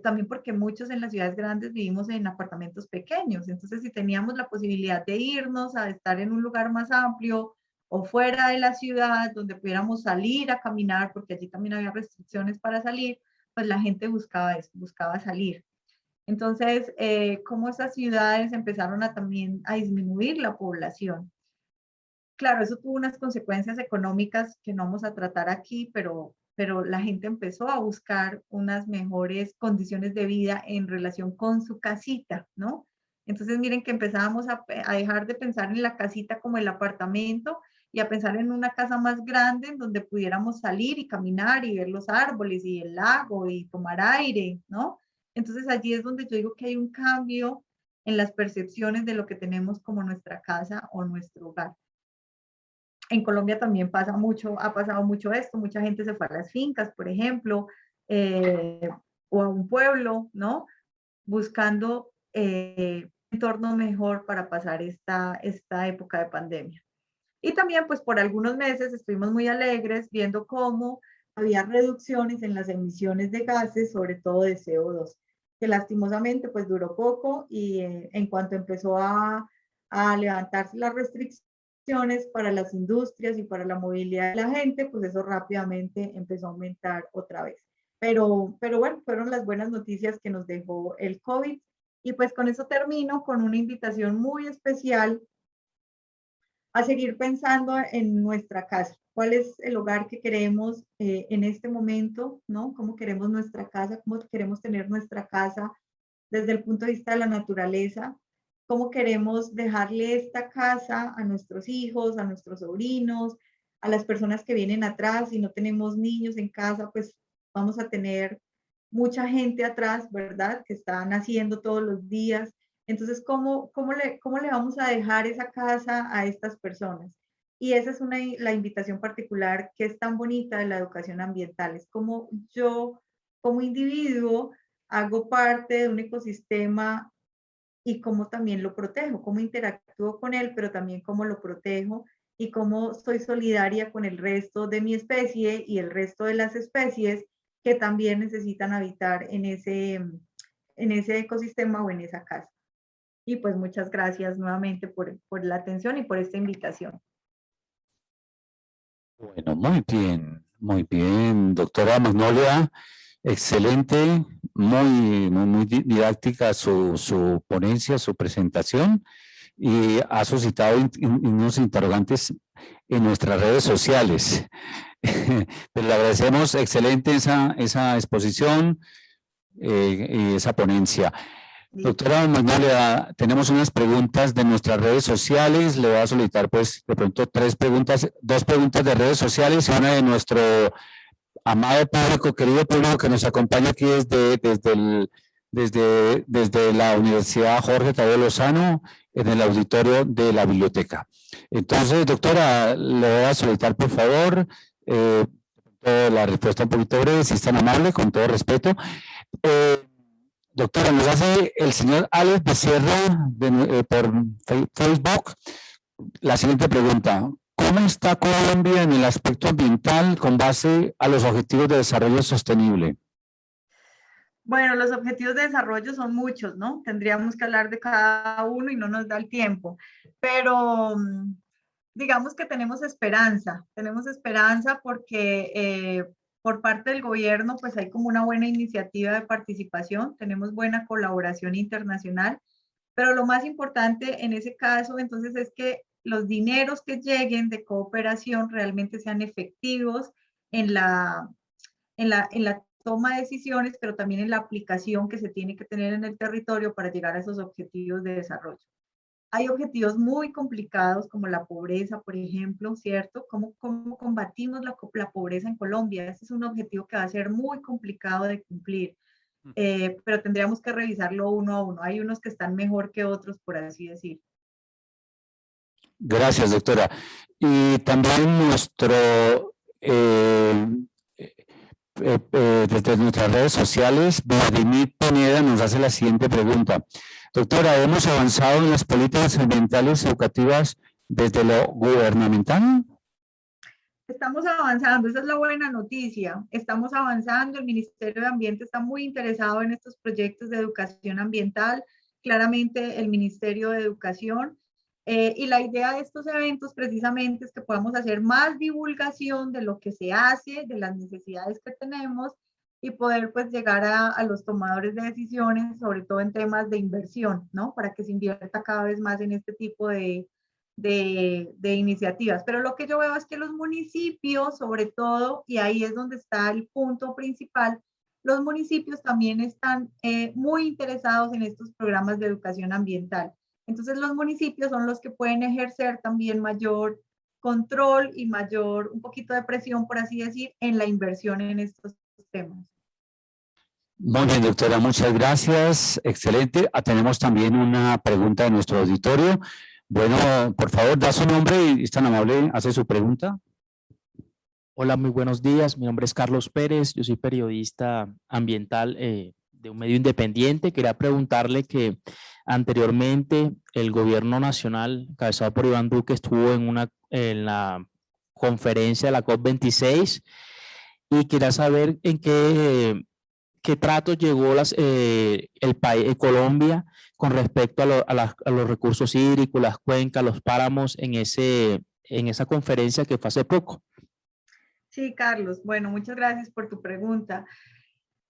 También porque muchos en las ciudades grandes vivimos en apartamentos pequeños. Entonces, si teníamos la posibilidad de irnos a estar en un lugar más amplio o fuera de la ciudad, donde pudiéramos salir a caminar, porque allí también había restricciones para salir, pues la gente buscaba eso, buscaba salir. Entonces, cómo esas ciudades empezaron también a disminuir la población. Claro, eso tuvo unas consecuencias económicas que no vamos a tratar aquí, pero la gente empezó a buscar unas mejores condiciones de vida en relación con su casita, ¿no? Entonces, miren que empezábamos a dejar de pensar en la casita como el apartamento y a pensar en una casa más grande en donde pudiéramos salir y caminar y ver los árboles y el lago y tomar aire, ¿no? Entonces, allí es donde yo digo que hay un cambio en las percepciones de lo que tenemos como nuestra casa o nuestro hogar. En Colombia también ha pasado mucho esto, mucha gente se fue a las fincas, por ejemplo, o a un pueblo, ¿no? Buscando un entorno mejor para pasar esta época de pandemia. Y también, pues por algunos meses estuvimos muy alegres viendo cómo había reducciones en las emisiones de gases, sobre todo de CO2, que lastimosamente pues duró poco y en cuanto empezó a levantarse las restricciones para las industrias y para la movilidad de la gente, pues eso rápidamente empezó a aumentar otra vez. Pero bueno, fueron las buenas noticias que nos dejó el COVID. Y pues con eso termino con una invitación muy especial a seguir pensando en nuestra casa. ¿Cuál es el hogar que queremos en este momento? ¿No? ¿Cómo queremos nuestra casa? ¿Cómo queremos tener nuestra casa desde el punto de vista de la naturaleza? ¿Cómo queremos dejarle esta casa a nuestros hijos, a nuestros sobrinos, a las personas que vienen atrás? Si no tenemos niños en casa, pues vamos a tener mucha gente atrás, ¿verdad? Que está naciendo todos los días. Entonces, ¿cómo le vamos a dejar esa casa a estas personas? Y esa es la invitación particular que es tan bonita de la educación ambiental. Es como yo, como individuo, hago parte de un ecosistema y cómo también lo protejo, cómo interactúo con él, pero también cómo lo protejo y cómo soy solidaria con el resto de mi especie y el resto de las especies que también necesitan habitar en ese ecosistema o en esa casa. Y pues muchas gracias nuevamente por la atención y por esta invitación. Bueno, muy bien, doctora Magnolia, excelente, muy didáctica su ponencia, su presentación, y ha suscitado unos interrogantes en nuestras redes sociales. Pero le agradecemos, excelente esa exposición y esa ponencia. Doctora Magnolia, tenemos unas preguntas de nuestras redes sociales. Le voy a solicitar, pues, de pronto dos preguntas de redes sociales y una de nuestro amado público, querido público que nos acompaña aquí desde la Universidad Jorge Tadeo Lozano, en el auditorio de la biblioteca. Entonces, doctora, le voy a solicitar, por favor, la respuesta un poquito breve, si es tan amable, con todo respeto. Doctora, nos hace el señor Alex Becerra por Facebook la siguiente pregunta. ¿Cómo está Colombia en el aspecto ambiental con base a los objetivos de desarrollo sostenible? Bueno, los objetivos de desarrollo son muchos, ¿no? Tendríamos que hablar de cada uno y no nos da el tiempo, pero digamos que tenemos esperanza porque por parte del gobierno pues hay como una buena iniciativa de participación, tenemos buena colaboración internacional, pero lo más importante en ese caso entonces es que los dineros que lleguen de cooperación realmente sean efectivos en la toma de decisiones, pero también en la aplicación que se tiene que tener en el territorio para llegar a esos objetivos de desarrollo. Hay objetivos muy complicados como la pobreza, por ejemplo, ¿cierto? ¿Cómo combatimos la pobreza en Colombia? Ese es un objetivo que va a ser muy complicado de cumplir. pero tendríamos que revisarlo uno a uno. Hay unos que están mejor que otros, por así decir. Gracias, doctora. Y también desde nuestras redes sociales, Vladimir Pineda nos hace la siguiente pregunta. Doctora, ¿hemos avanzado en las políticas ambientales educativas desde lo gubernamental? Estamos avanzando, esa es la buena noticia. Estamos avanzando, el Ministerio de Ambiente está muy interesado en estos proyectos de educación ambiental, claramente el Ministerio de Educación. Y la idea de estos eventos precisamente es que podamos hacer más divulgación de lo que se hace, de las necesidades que tenemos y poder pues llegar a los tomadores de decisiones, sobre todo en temas de inversión, ¿no? Para que se invierta cada vez más en este tipo de iniciativas. Pero lo que yo veo es que los municipios, sobre todo, y ahí es donde está el punto principal, los municipios también están muy interesados en estos programas de educación ambiental. Entonces los municipios son los que pueden ejercer también mayor control y mayor, un poquito de presión, por así decir, en la inversión en estos temas. Muy bien, doctora, muchas gracias. Excelente. Tenemos también una pregunta de nuestro auditorio. Bueno, por favor, da su nombre y es tan amable, hace su pregunta. Hola, muy buenos días. Mi nombre es Carlos Pérez. Yo soy periodista ambiental de un medio independiente. Quería preguntarle que anteriormente el gobierno nacional, encabezado por Iván Duque, estuvo en la conferencia de la COP26 y quería saber en qué trato llegó el país, Colombia, con respecto a los recursos hídricos, las cuencas, los páramos en esa conferencia que fue hace poco. Sí, Carlos. Bueno, muchas gracias por tu pregunta.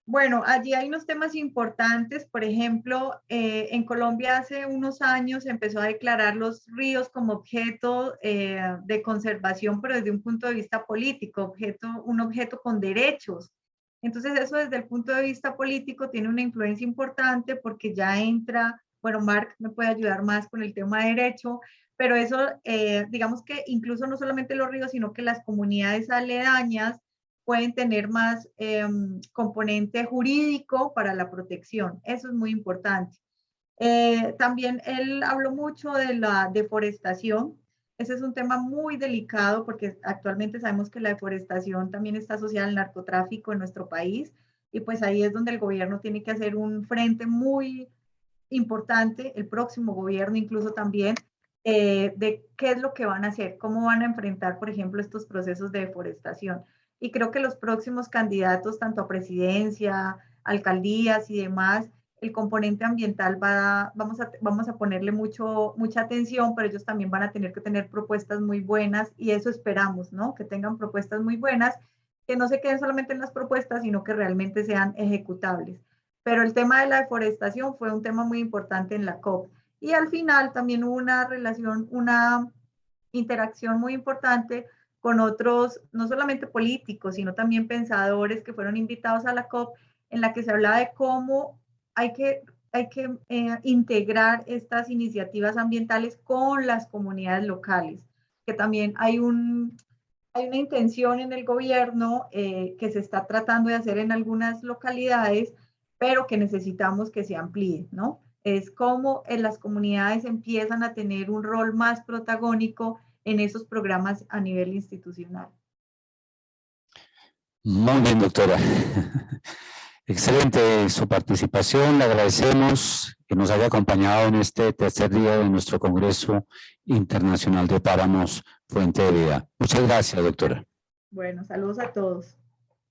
Bueno, allí hay unos temas importantes. Por ejemplo, en Colombia hace unos años se empezó a declarar los ríos como objeto de conservación, pero desde un punto de vista político, un objeto con derechos. Entonces eso desde el punto de vista político tiene una influencia importante porque ya entra, bueno, Marc me puede ayudar más con el tema de derecho, pero eso, digamos que incluso no solamente los ríos, sino que las comunidades aledañas pueden tener más componente jurídico para la protección. Eso es muy importante. También él habló mucho de la deforestación. Ese es un tema muy delicado porque actualmente sabemos que la deforestación también está asociada al narcotráfico en nuestro país y pues ahí es donde el gobierno tiene que hacer un frente muy importante, el próximo gobierno incluso también, de qué es lo que van a hacer, cómo van a enfrentar, por ejemplo, estos procesos de deforestación. Y creo que los próximos candidatos, tanto a presidencia, alcaldías y demás, el componente ambiental vamos a ponerle mucha atención, pero ellos también van a tener que tener propuestas muy buenas y eso esperamos, ¿no? Que tengan propuestas muy buenas, que no se queden solamente en las propuestas, sino que realmente sean ejecutables. Pero el tema de la deforestación fue un tema muy importante en la COP. Y al final también hubo una interacción muy importante con otros, no solamente políticos, sino también pensadores que fueron invitados a la COP, en la que se hablaba de cómo hay que integrar estas iniciativas ambientales con las comunidades locales, que también hay una intención en el gobierno que se está tratando de hacer en algunas localidades, pero que necesitamos que se amplíe, ¿no? Es como las comunidades empiezan a tener un rol más protagónico en esos programas a nivel institucional. Muy bien, doctora. Excelente su participación. Le agradecemos que nos haya acompañado en este tercer día de nuestro Congreso Internacional de Páramos Fuente de Vida. Muchas gracias, doctora. Bueno, saludos a todos.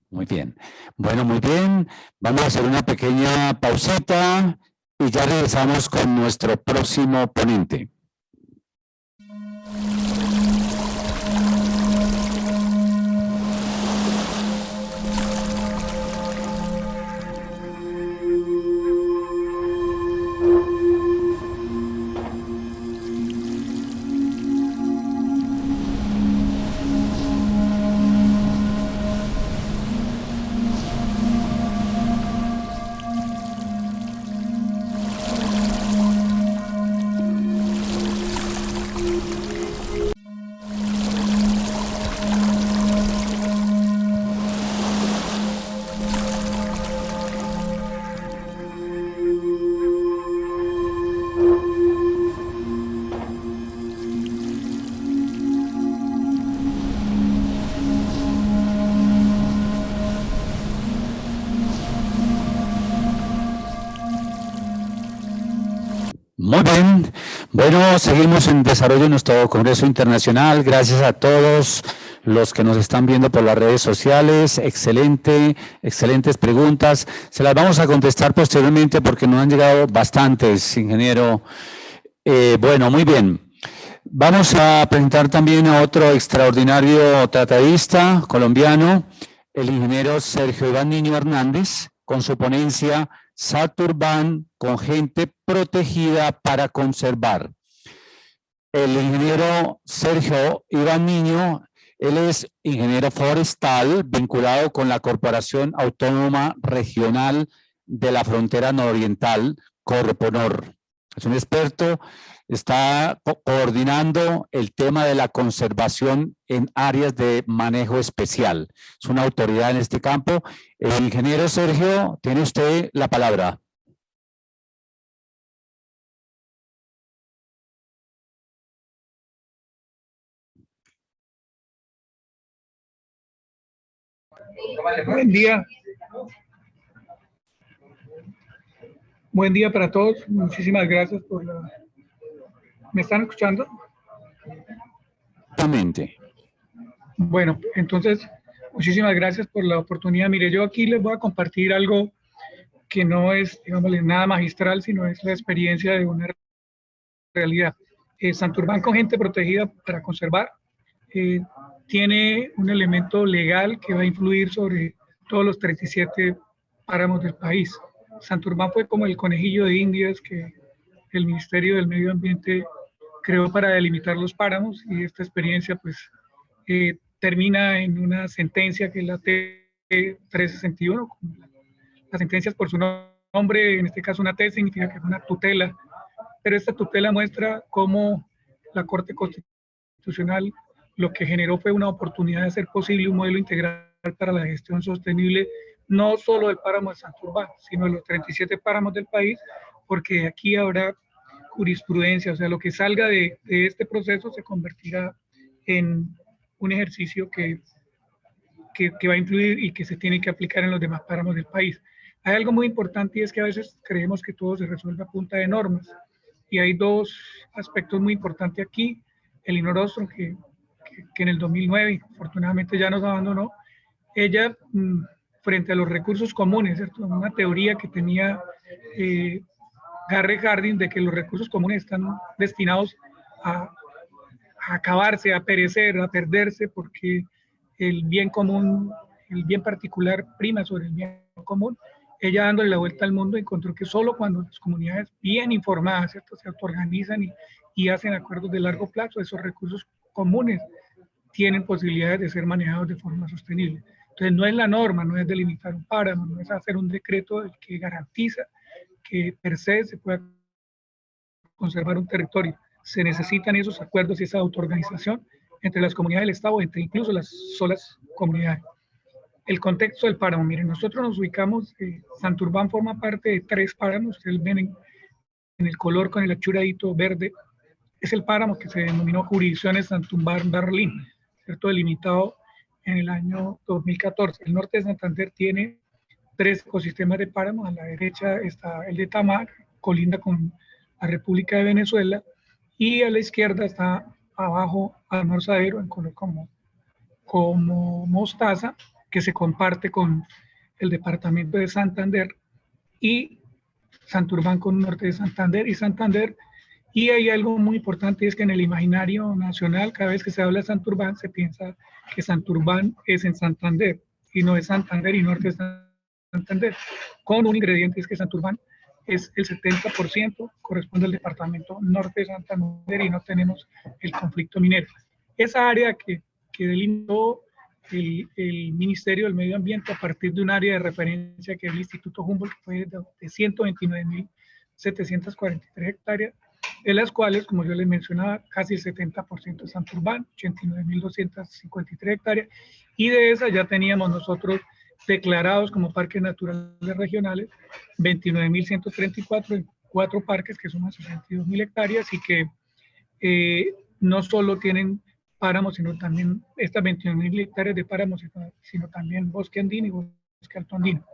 Muy bien. Bueno, muy bien. Vamos a hacer una pequeña pausita y ya regresamos con nuestro próximo ponente. Muy bien. Bueno, seguimos en desarrollo de nuestro Congreso Internacional. Gracias a todos los que nos están viendo por las redes sociales. Excelentes preguntas. Se las vamos a contestar posteriormente porque nos han llegado bastantes, ingeniero. Bueno, muy bien. Vamos a presentar también a otro extraordinario tratadista colombiano, el ingeniero Sergio Iván Niño Hernández, con su ponencia Santurbán con gente protegida para conservar. El ingeniero Sergio Iván Niño, él es ingeniero forestal vinculado con la Corporación Autónoma Regional de la Frontera Nororiental, Corponor. Es un experto, está coordinando el tema de la conservación en áreas de manejo especial. Es una autoridad en este campo. El ingeniero Sergio, tiene usted la palabra. Buen día. Buen día para todos. Muchísimas gracias por la... ¿Me están escuchando? Exactamente. Bueno, entonces, muchísimas gracias por la oportunidad. Mire, yo aquí les voy a compartir algo que no es, digámosle, nada magistral, sino es la experiencia de una realidad. Santurbán con gente protegida para conservar tiene un elemento legal que va a influir sobre todos los 37 páramos del país. Santurbán fue como el conejillo de Indias que el Ministerio del Medio Ambiente creó para delimitar los páramos, y esta experiencia pues termina en una sentencia que es la T361. Las sentencias por su nombre, en este caso una T significa que es una tutela, pero esta tutela muestra cómo la Corte Constitucional lo que generó fue una oportunidad de hacer posible un modelo integral para la gestión sostenible, no solo del páramo de Santurbán, sino de los 37 páramos del país, porque aquí habrá jurisprudencia, o sea, lo que salga de este proceso se convertirá en un ejercicio que va a influir y que se tiene que aplicar en los demás páramos del país. Hay algo muy importante, y es que a veces creemos que todo se resuelve a punta de normas, y hay dos aspectos muy importantes aquí. El Inorostro, que en el 2009, afortunadamente ya nos abandonó, ella, frente a los recursos comunes, ¿cierto? Una teoría que tenía Garrett Hardin de que los recursos comunes están destinados a acabarse, a perecer, a perderse, porque el bien común, el bien particular prima sobre el bien común. Ella, dándole la vuelta al mundo, encontró que solo cuando las comunidades bien informadas, ¿cierto?, se autoorganizan y hacen acuerdos de largo plazo, esos recursos comunes tienen posibilidades de ser manejados de forma sostenible. Entonces no es la norma, no es delimitar un páramo, no es hacer un decreto que garantiza que per se se pueda conservar un territorio. Se necesitan esos acuerdos y esa autoorganización entre las comunidades del Estado, entre incluso las solas comunidades. El contexto del páramo, miren, nosotros nos ubicamos, Santurbán forma parte de 3 páramos, ustedes ven en el color con el achuradito verde, es el páramo que se denominó Jurisdicciones Santurbán-Berlín, ¿cierto?, delimitado en el año 2014. El norte de Santander tiene 3 ecosistemas de páramos. A la derecha está el de Tamar, colinda con la República de Venezuela, y a la izquierda está abajo Almorzadero, en color como mostaza, que se comparte con el departamento de Santander, y Santurbán con norte de Santander y Santander. Y hay algo muy importante, es que en el imaginario nacional, cada vez que se habla de Santurbán, se piensa que Santurbán es en Santander, y no es Santander y norte de Santander, con un ingrediente, es que Santurbán es el 70%, corresponde al departamento norte de Santander, y no tenemos el conflicto minero. Esa área que delimitó el Ministerio del Medio Ambiente a partir de un área de referencia que es el Instituto Humboldt, fue de 129.743 hectáreas, de las cuales, como yo les mencionaba, casi el 70% es Santurbán, 89.253 hectáreas, y de esas ya teníamos nosotros declarados como parques naturales regionales 29.134 en 4 parques que suman 62.000 hectáreas, y que no solo tienen páramos, sino también estas 21.000 hectáreas de páramos, sino también bosque andino y bosque alto andino.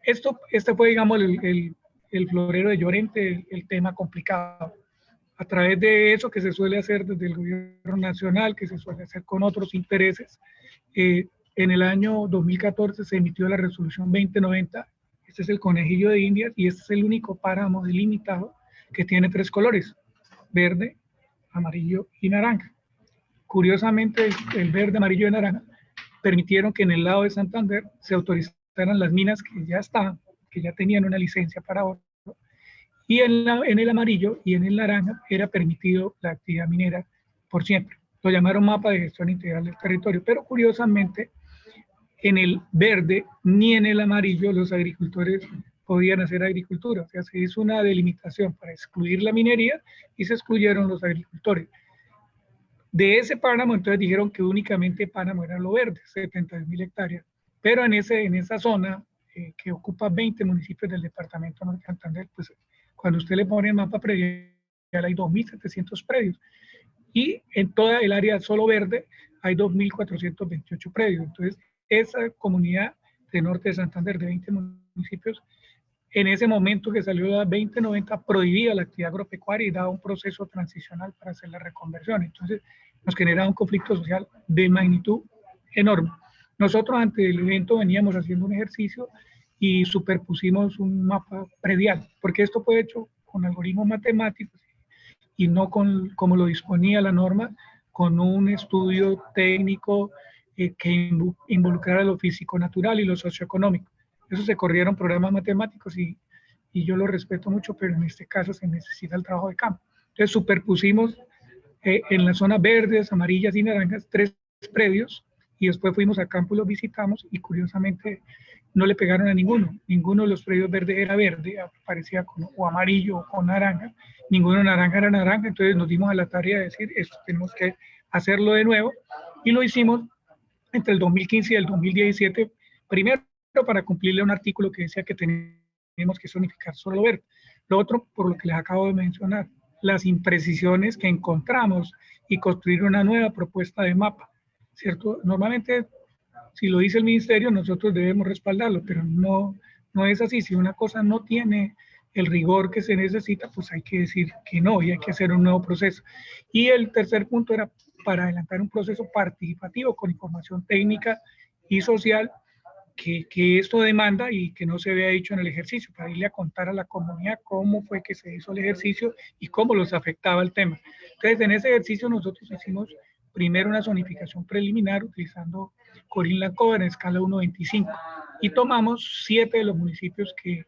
Este fue, digamos, el florero de Llorente, el tema complicado. A través de eso que se suele hacer desde el gobierno nacional, que se suele hacer con otros intereses, en el año 2014 se emitió la resolución 2090. Este es el conejillo de Indias y este es el único páramo delimitado que tiene 3 colores: verde, amarillo y naranja. Curiosamente, el verde, amarillo y naranja permitieron que en el lado de Santander se autorizaran las minas que ya estaban, que ya tenían una licencia para oro, y en el amarillo y en el naranja era permitido la actividad minera por siempre. Lo llamaron mapa de gestión integral del territorio, pero curiosamente en el verde ni en el amarillo los agricultores podían hacer agricultura. O sea, se hizo una delimitación para excluir la minería y se excluyeron los agricultores. De ese páramo, entonces dijeron que únicamente páramo era lo verde, 72.000 hectáreas, pero en esa zona que ocupa 20 municipios del departamento de Santander, pues cuando usted le pone el mapa predial hay 2.700 predios y en toda el área solo verde hay 2.428 predios. Entonces, esa comunidad de norte de Santander de 20 municipios, en ese momento que salió la 2090, prohibía la actividad agropecuaria y daba un proceso transicional para hacer la reconversión. Entonces, nos generaba un conflicto social de magnitud enorme. Nosotros ante el evento veníamos haciendo un ejercicio y superpusimos un mapa predial, porque esto fue hecho con algoritmos matemáticos y no como lo disponía la norma, con un estudio técnico que involucrara lo físico-natural y lo socioeconómico. Eso se corrieron programas matemáticos y yo lo respeto mucho, pero en este caso se necesita el trabajo de campo. Entonces superpusimos en las zonas verdes, amarillas y naranjas 3 predios y después fuimos a campo y los visitamos y curiosamente no le pegaron a ninguno. Ninguno de los predios verdes era verde, parecía o amarillo o con naranja. Ninguno naranja era naranja, entonces nos dimos a la tarea de decir, esto tenemos que hacerlo de nuevo y lo hicimos entre el 2015 y el 2017, primero para cumplirle un artículo que decía que teníamos que zonificar solo verde. Lo otro, por lo que les acabo de mencionar, las imprecisiones que encontramos y construir una nueva propuesta de mapa, ¿cierto? Normalmente, si lo dice el ministerio, nosotros debemos respaldarlo, pero no es así. Si una cosa no tiene el rigor que se necesita, pues hay que decir que no y hay que hacer un nuevo proceso. Y el tercer punto era para adelantar un proceso participativo con información técnica y social que esto demanda y que no se había hecho en el ejercicio, para irle a contar a la comunidad cómo fue que se hizo el ejercicio y cómo los afectaba el tema. Entonces, en ese ejercicio nosotros hicimos primero una zonificación preliminar utilizando Corín-Lancover en escala 1:25 y tomamos 7 de los municipios que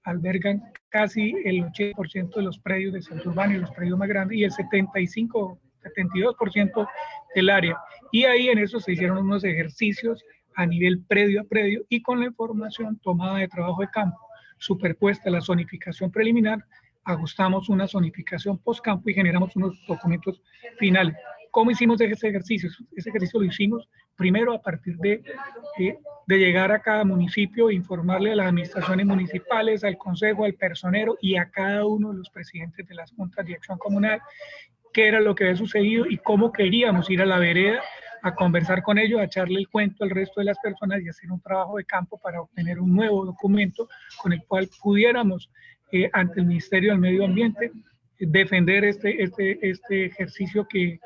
albergan casi el 80% de los predios de centro urbano y los predios más grandes y el 72% del área. Y ahí en eso se hicieron unos ejercicios a nivel predio a predio y con la información tomada de trabajo de campo, superpuesta a la zonificación preliminar, ajustamos una zonificación post-campo y generamos unos documentos finales. ¿Cómo hicimos ese ejercicio? Ese ejercicio lo hicimos primero a partir de llegar a cada municipio e informarle a las administraciones municipales, al consejo, al personero y a cada uno de los presidentes de las juntas de acción comunal qué era lo que había sucedido y cómo queríamos ir a la vereda a conversar con ellos, a echarle el cuento al resto de las personas y hacer un trabajo de campo para obtener un nuevo documento con el cual pudiéramos, ante el Ministerio del Medio Ambiente, defender este ejercicio que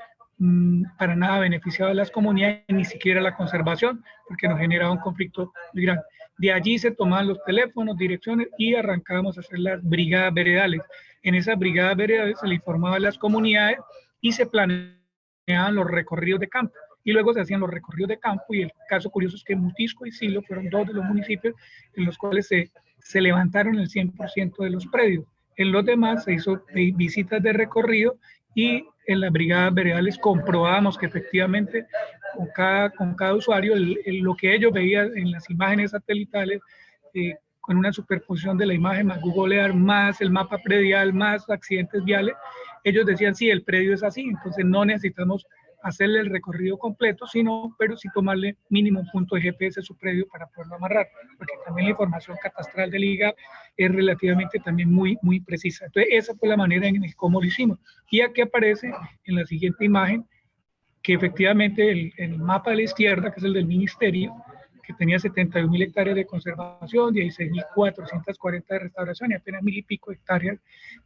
para nada beneficiaba a las comunidades, ni siquiera la conservación, porque nos generaba un conflicto muy grande. De allí se tomaban los teléfonos, direcciones y arrancábamos a hacer las brigadas veredales. En esas brigadas veredales se le informaba a las comunidades y se planeaban los recorridos de campo. Y luego se hacían los recorridos de campo y el caso curioso es que Mutisco y Silo fueron 2 de los municipios en los cuales se levantaron el 100% de los predios. En los demás se hizo visitas de recorrido y en las brigadas veredales comprobamos que efectivamente con cada usuario lo que ellos veían en las imágenes satelitales con una superposición de la imagen más Google Earth, más el mapa predial, más accidentes viales, ellos decían sí, el predio es así, entonces no necesitamos hacerle el recorrido completo, pero sí tomarle mínimo un punto de GPS a su predio para poderlo amarrar, porque también la información catastral del IGAP es relativamente también muy precisa. Entonces esa fue la manera en cómo lo hicimos. Y aquí aparece en la siguiente imagen que efectivamente el mapa de la izquierda, que es el del ministerio, que tenía 71.000 hectáreas de conservación, 16.440 de restauración y apenas 1.000 y pico hectáreas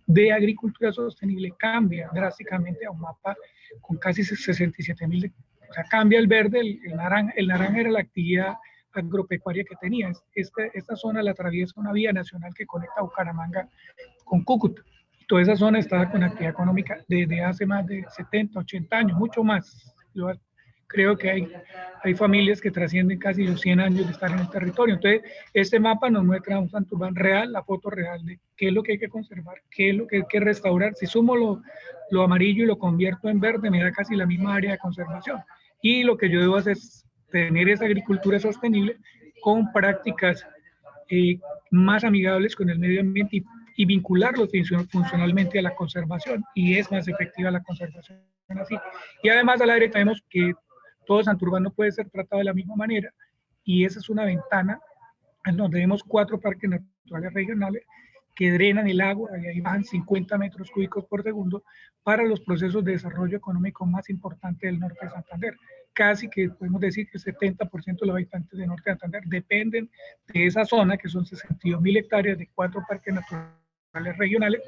de agricultura sostenible, cambia drásticamente a un mapa con casi 67.000. O sea, cambia el verde, el naranja era la actividad agropecuaria que tenía. Esta zona la atraviesa una vía nacional que conecta Bucaramanga con Cúcuta. Toda esa zona estaba con actividad económica desde hace más de 70, 80 años, mucho más. Yo creo que hay familias que trascienden casi los 100 años de estar en el territorio. Entonces, este mapa nos muestra un Santurbán real, la foto real de qué es lo que hay que conservar, qué es lo que hay que restaurar. Si sumo lo amarillo y lo convierto en verde, me da casi la misma área de conservación. Y lo que yo debo hacer es tener esa agricultura sostenible con prácticas más amigables con el medio ambiente y vincularlos funcionalmente a la conservación, y es más efectiva la conservación así. Y además al aire tenemos que todo Santurbán no puede ser tratado de la misma manera, y esa es una ventana en donde tenemos 4 parques naturales regionales que drenan el agua, y ahí bajan 50 metros cúbicos por segundo para los procesos de desarrollo económico más importantes del norte de Santander. Casi que podemos decir que el 70% de los habitantes del norte de Santander dependen de esa zona, que son 62.000 hectáreas de 4 parques naturales regionales,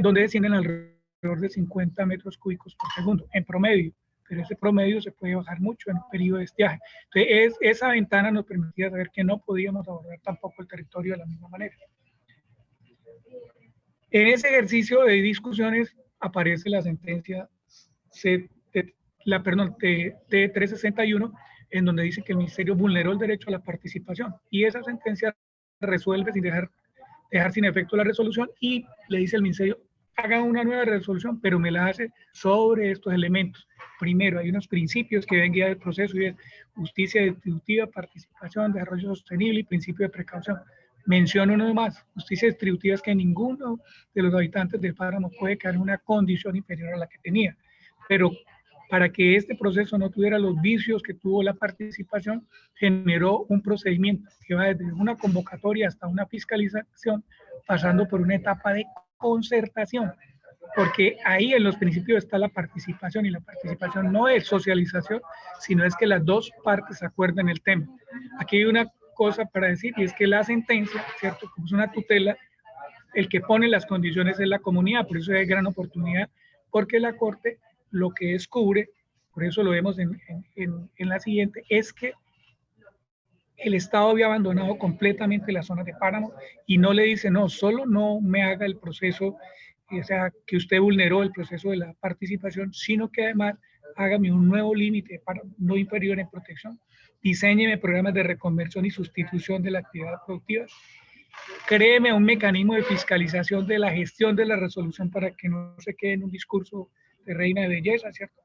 donde descienden alrededor de 50 metros cúbicos por segundo, en promedio. Pero ese promedio se puede bajar mucho en el periodo de estiaje. Entonces, esa ventana nos permitía saber que no podíamos abordar tampoco el territorio de la misma manera. En ese ejercicio de discusiones aparece la sentencia T361, en donde dice que el Ministerio vulneró el derecho a la participación, y esa sentencia resuelve sin dejar sin efecto la resolución, y le dice al Ministerio: haga una nueva resolución, pero me la hace sobre estos elementos. Primero, hay unos principios que deben guiar el proceso, y es justicia distributiva, participación, desarrollo sostenible y principio de precaución. Menciono uno más: justicia distributiva es que ninguno de los habitantes del páramo puede quedar en una condición inferior a la que tenía. Pero para que este proceso no tuviera los vicios que tuvo la participación, generó un procedimiento que va desde una convocatoria hasta una fiscalización, pasando por una etapa de concertación, porque ahí en los principios está la participación, y la participación no es socialización, sino es que las dos partes acuerdan el tema. Aquí hay una cosa para decir, y es que la sentencia, ¿cierto?, como es una tutela, el que pone las condiciones es la comunidad. Por eso hay gran oportunidad, porque la Corte lo que descubre, por eso lo vemos en la siguiente, es que el Estado había abandonado completamente las zonas de páramo, y no le dice: no, solo no me haga el proceso, o sea, que usted vulneró el proceso de la participación, sino que además hágame un nuevo límite no inferior en protección, diséñeme programas de reconversión y sustitución de la actividad productiva, créeme un mecanismo de fiscalización de la gestión de la resolución para que no se quede en un discurso de reina de belleza, ¿cierto?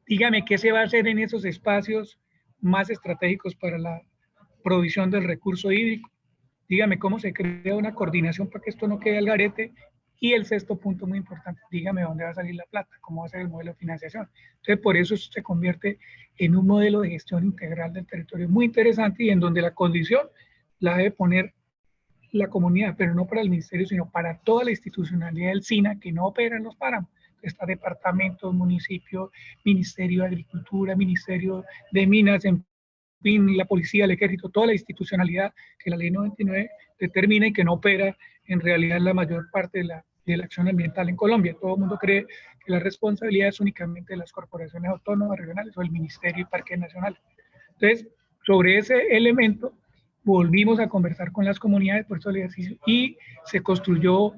Dígame qué se va a hacer en esos espacios más estratégicos para la provisión del recurso hídrico. Dígame cómo se crea una coordinación para que esto no quede al garete. Y el sexto punto muy importante: dígame dónde va a salir la plata, cómo va a ser el modelo de financiación. Entonces, por eso se convierte en un modelo de gestión integral del territorio muy interesante, y en donde la condición la debe poner la comunidad, pero no para el ministerio, sino para toda la institucionalidad del SINA que no opera en los páramos. Está departamentos, municipios, Ministerio de Agricultura, Ministerio de Minas, en fin, la policía, el ejército, toda la institucionalidad que la ley 99 determina y que no opera en realidad la mayor parte de la acción ambiental en Colombia. Todo el mundo cree que la responsabilidad es únicamente de las corporaciones autónomas regionales o el Ministerio y Parques Nacionales. Entonces, sobre ese elemento volvimos a conversar con las comunidades por estos ejercicios, y se construyeron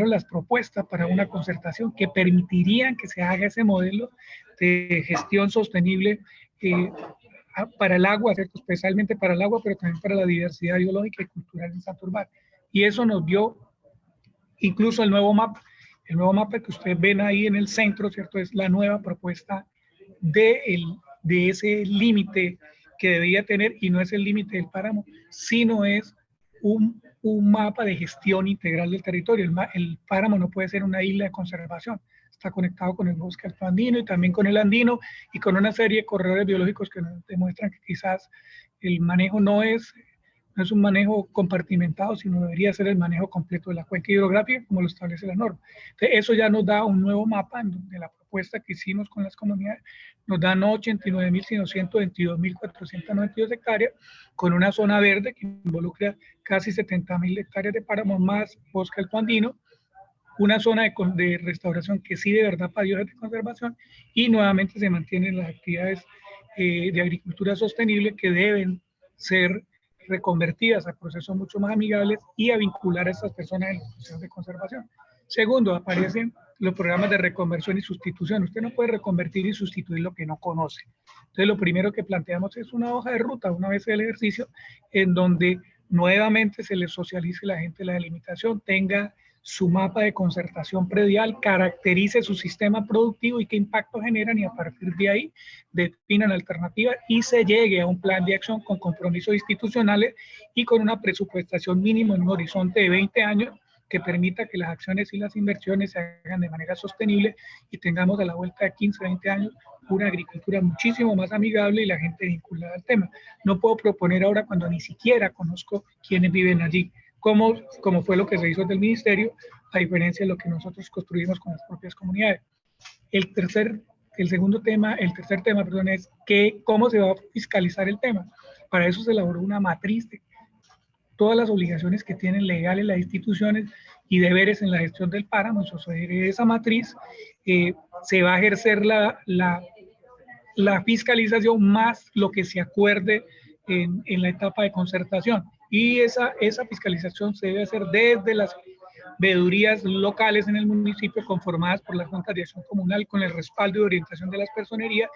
las propuestas para una concertación que permitirían que se haga ese modelo de gestión sostenible para el agua, ¿cierto?, especialmente para el agua, pero también para la diversidad biológica y cultural en Santurbán. Y eso nos dio incluso el nuevo mapa. El nuevo mapa que ustedes ven ahí en el centro, ¿cierto?, es la nueva propuesta de ese límite que debía tener, y no es el límite del páramo, sino es un mapa de gestión integral del territorio. El páramo no puede ser una isla de conservación, está conectado con el bosque alto andino y también con el andino, y con una serie de corredores biológicos que nos demuestran que quizás el manejo no es no es un manejo compartimentado, sino debería ser el manejo completo de la cuenca hidrográfica, como lo establece la norma. Entonces, eso ya nos da un nuevo mapa en donde la propuesta que hicimos con las comunidades nos da no 89.000, sino 122.492 hectáreas, con una zona verde que involucra casi 70.000 hectáreas de páramo más bosque alto andino, una zona de restauración que sí de verdad parió de conservación, y nuevamente se mantienen las actividades de agricultura sostenible que deben ser reconvertidas a procesos mucho más amigables y a vincular a estas personas en los procesos de conservación. Segundo, aparecen los programas de reconversión y sustitución. Usted no puede reconvertir y sustituir lo que no conoce. Entonces, lo primero que planteamos es una hoja de ruta, una vez el ejercicio, en donde nuevamente se le socialice a la gente la delimitación, tenga su mapa de concertación predial, caracterice su sistema productivo y qué impacto generan, y a partir de ahí definan alternativas y se llegue a un plan de acción con compromisos institucionales y con una presupuestación mínima en un horizonte de 20 años que permita que las acciones y las inversiones se hagan de manera sostenible y tengamos a la vuelta de 15, 20 años una agricultura muchísimo más amigable y la gente vinculada al tema. No puedo proponer ahora cuando ni siquiera conozco quiénes viven allí, como fue lo que se hizo del ministerio, a diferencia de lo que nosotros construimos con las propias comunidades. El tercer tema, es cómo se va a fiscalizar el tema. Para eso se elaboró una matriz de todas las obligaciones que tienen legales las instituciones y deberes en la gestión del páramo. Sobre esa matriz se va a ejercer la fiscalización más lo que se acuerde en la etapa de concertación. Y esa fiscalización se debe hacer desde las veedurías locales en el municipio conformadas por las juntas de acción comunal con el respaldo y orientación de las personerías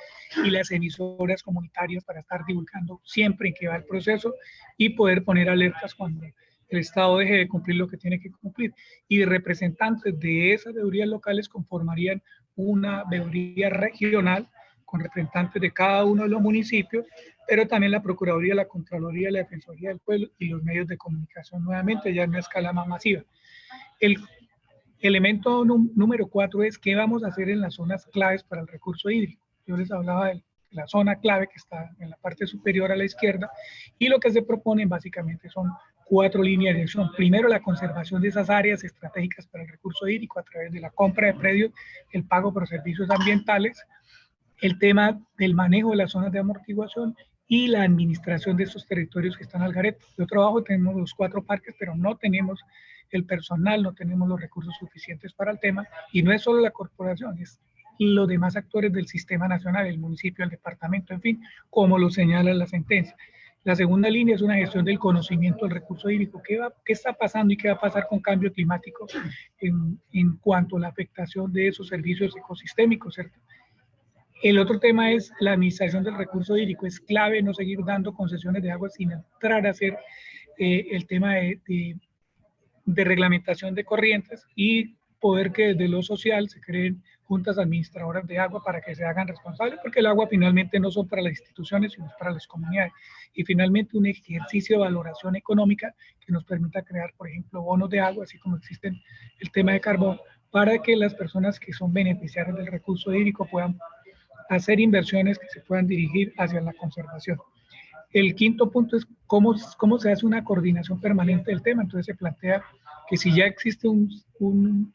y las emisoras comunitarias para estar divulgando siempre en qué va el proceso y poder poner alertas cuando el Estado deje de cumplir lo que tiene que cumplir. Y representantes de esas veedurías locales conformarían una veeduría regional con representantes de cada uno de los municipios, pero también la Procuraduría, la Contraloría, la Defensoría del Pueblo y los medios de comunicación nuevamente ya en una escala más masiva. El elemento número 4 es qué vamos a hacer en las zonas claves para el recurso hídrico. Yo les hablaba de la zona clave que está en la parte superior a la izquierda, y lo que se proponen básicamente son 4 líneas de acción. Primero, la conservación de esas áreas estratégicas para el recurso hídrico a través de la compra de predios, el pago por servicios ambientales, el tema del manejo de las zonas de amortiguación y la administración de esos territorios que están al garete. Yo trabajo, tenemos los 4 parques, pero no tenemos el personal, no tenemos los recursos suficientes para el tema, y no es solo la corporación, es los demás actores del sistema nacional, el municipio, el departamento, en fin, como lo señala la sentencia. La segunda línea es una gestión del conocimiento del recurso hídrico. ¿Qué está pasando y qué va a pasar con cambio climático en cuanto a la afectación de esos servicios ecosistémicos, ¿cierto? El otro tema es la administración del recurso hídrico. Es clave no seguir dando concesiones de agua sin entrar a hacer el tema de reglamentación de corrientes y poder que desde lo social se creen juntas administradoras de agua para que se hagan responsables, porque el agua finalmente no son para las instituciones, sino para las comunidades. Y finalmente un ejercicio de valoración económica que nos permita crear, por ejemplo, bonos de agua, así como existen el tema de carbón, para que las personas que son beneficiarias del recurso hídrico puedan hacer inversiones que se puedan dirigir hacia la conservación. El quinto punto es cómo se hace una coordinación permanente del tema. Entonces se plantea que si ya existe un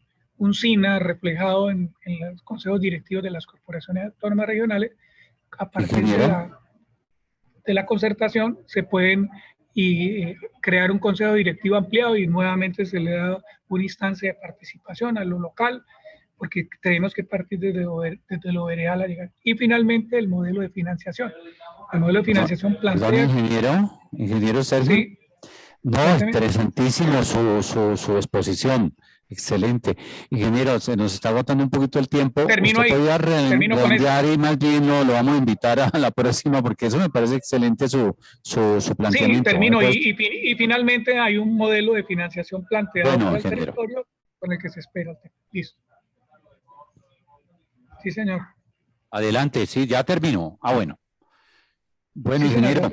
SINA reflejado en los consejos directivos de las corporaciones autónomas regionales, a partir de la concertación se pueden crear un consejo directivo ampliado y nuevamente se le da una instancia de participación a lo local, porque tenemos que partir desde lo veredal a llegar. Y finalmente el modelo de financiación. El modelo de financiación plantea... Ingeniero Sergio. Sí. No, interesantísimo su exposición. Excelente. Ingeniero, se nos está agotando un poquito el tiempo. Termino ahí. Redondear y más bien lo vamos a invitar a la próxima, porque eso me parece excelente su planteamiento. Sí, termino. Y finalmente hay un modelo de financiación planteado para el territorio con el que se espera el tema. Listo. Sí, señor. Adelante, sí, ya terminó. Bueno. Bueno, sí, ingeniero,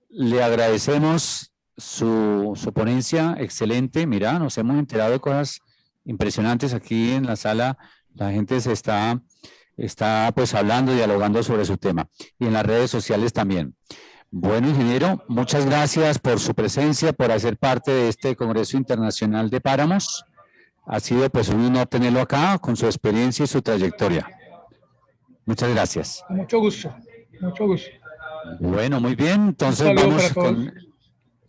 le agradecemos su ponencia, excelente. Mira, nos hemos enterado de cosas impresionantes aquí en la sala. La gente se está pues hablando, dialogando sobre su tema. Y en las redes sociales también. Bueno, ingeniero, muchas gracias por su presencia, por hacer parte de este Congreso Internacional de Páramos. Ha sido pues un honor tenerlo acá con su experiencia y su trayectoria. Muchas gracias. Con mucho gusto, mucho gusto. Bueno, muy bien. Entonces Un saludo vamos para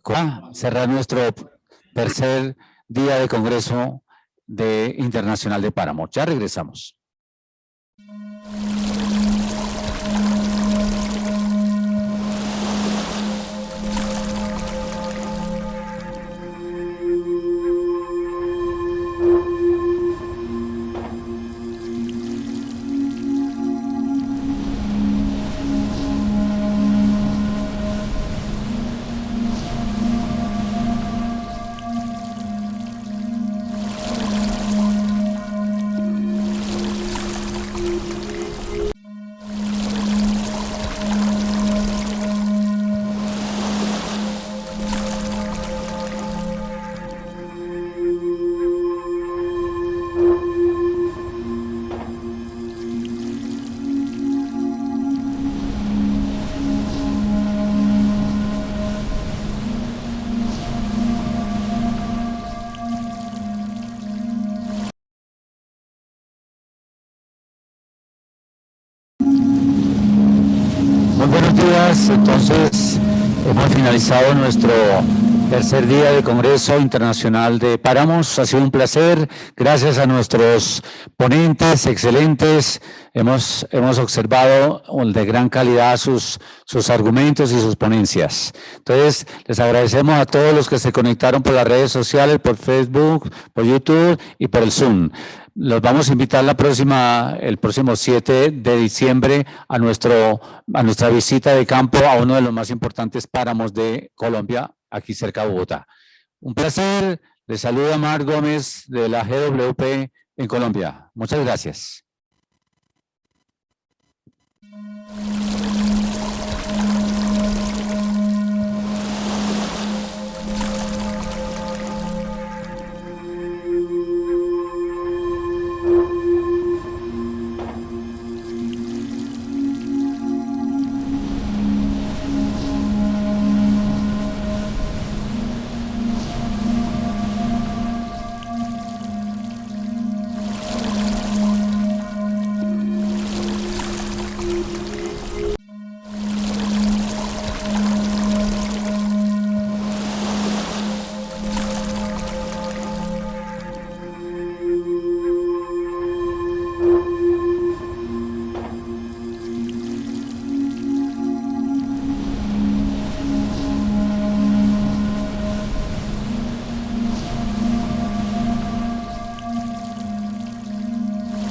todos. a cerrar nuestro tercer día de Congreso Internacional de Páramos. Ya regresamos. Muy buenos días, entonces hemos finalizado nuestro tercer día de Congreso Internacional de Páramos. Ha sido un placer, gracias a nuestros ponentes excelentes. Hemos observado de gran calidad sus argumentos y sus ponencias. Entonces, les agradecemos a todos los que se conectaron por las redes sociales, por Facebook, por YouTube y por el Zoom. Los vamos a invitar el próximo 7 de diciembre a nuestra visita de campo a uno de los más importantes páramos de Colombia, aquí cerca de Bogotá. Un placer. Les saluda Marc Gómez de la GWP en Colombia. Muchas gracias.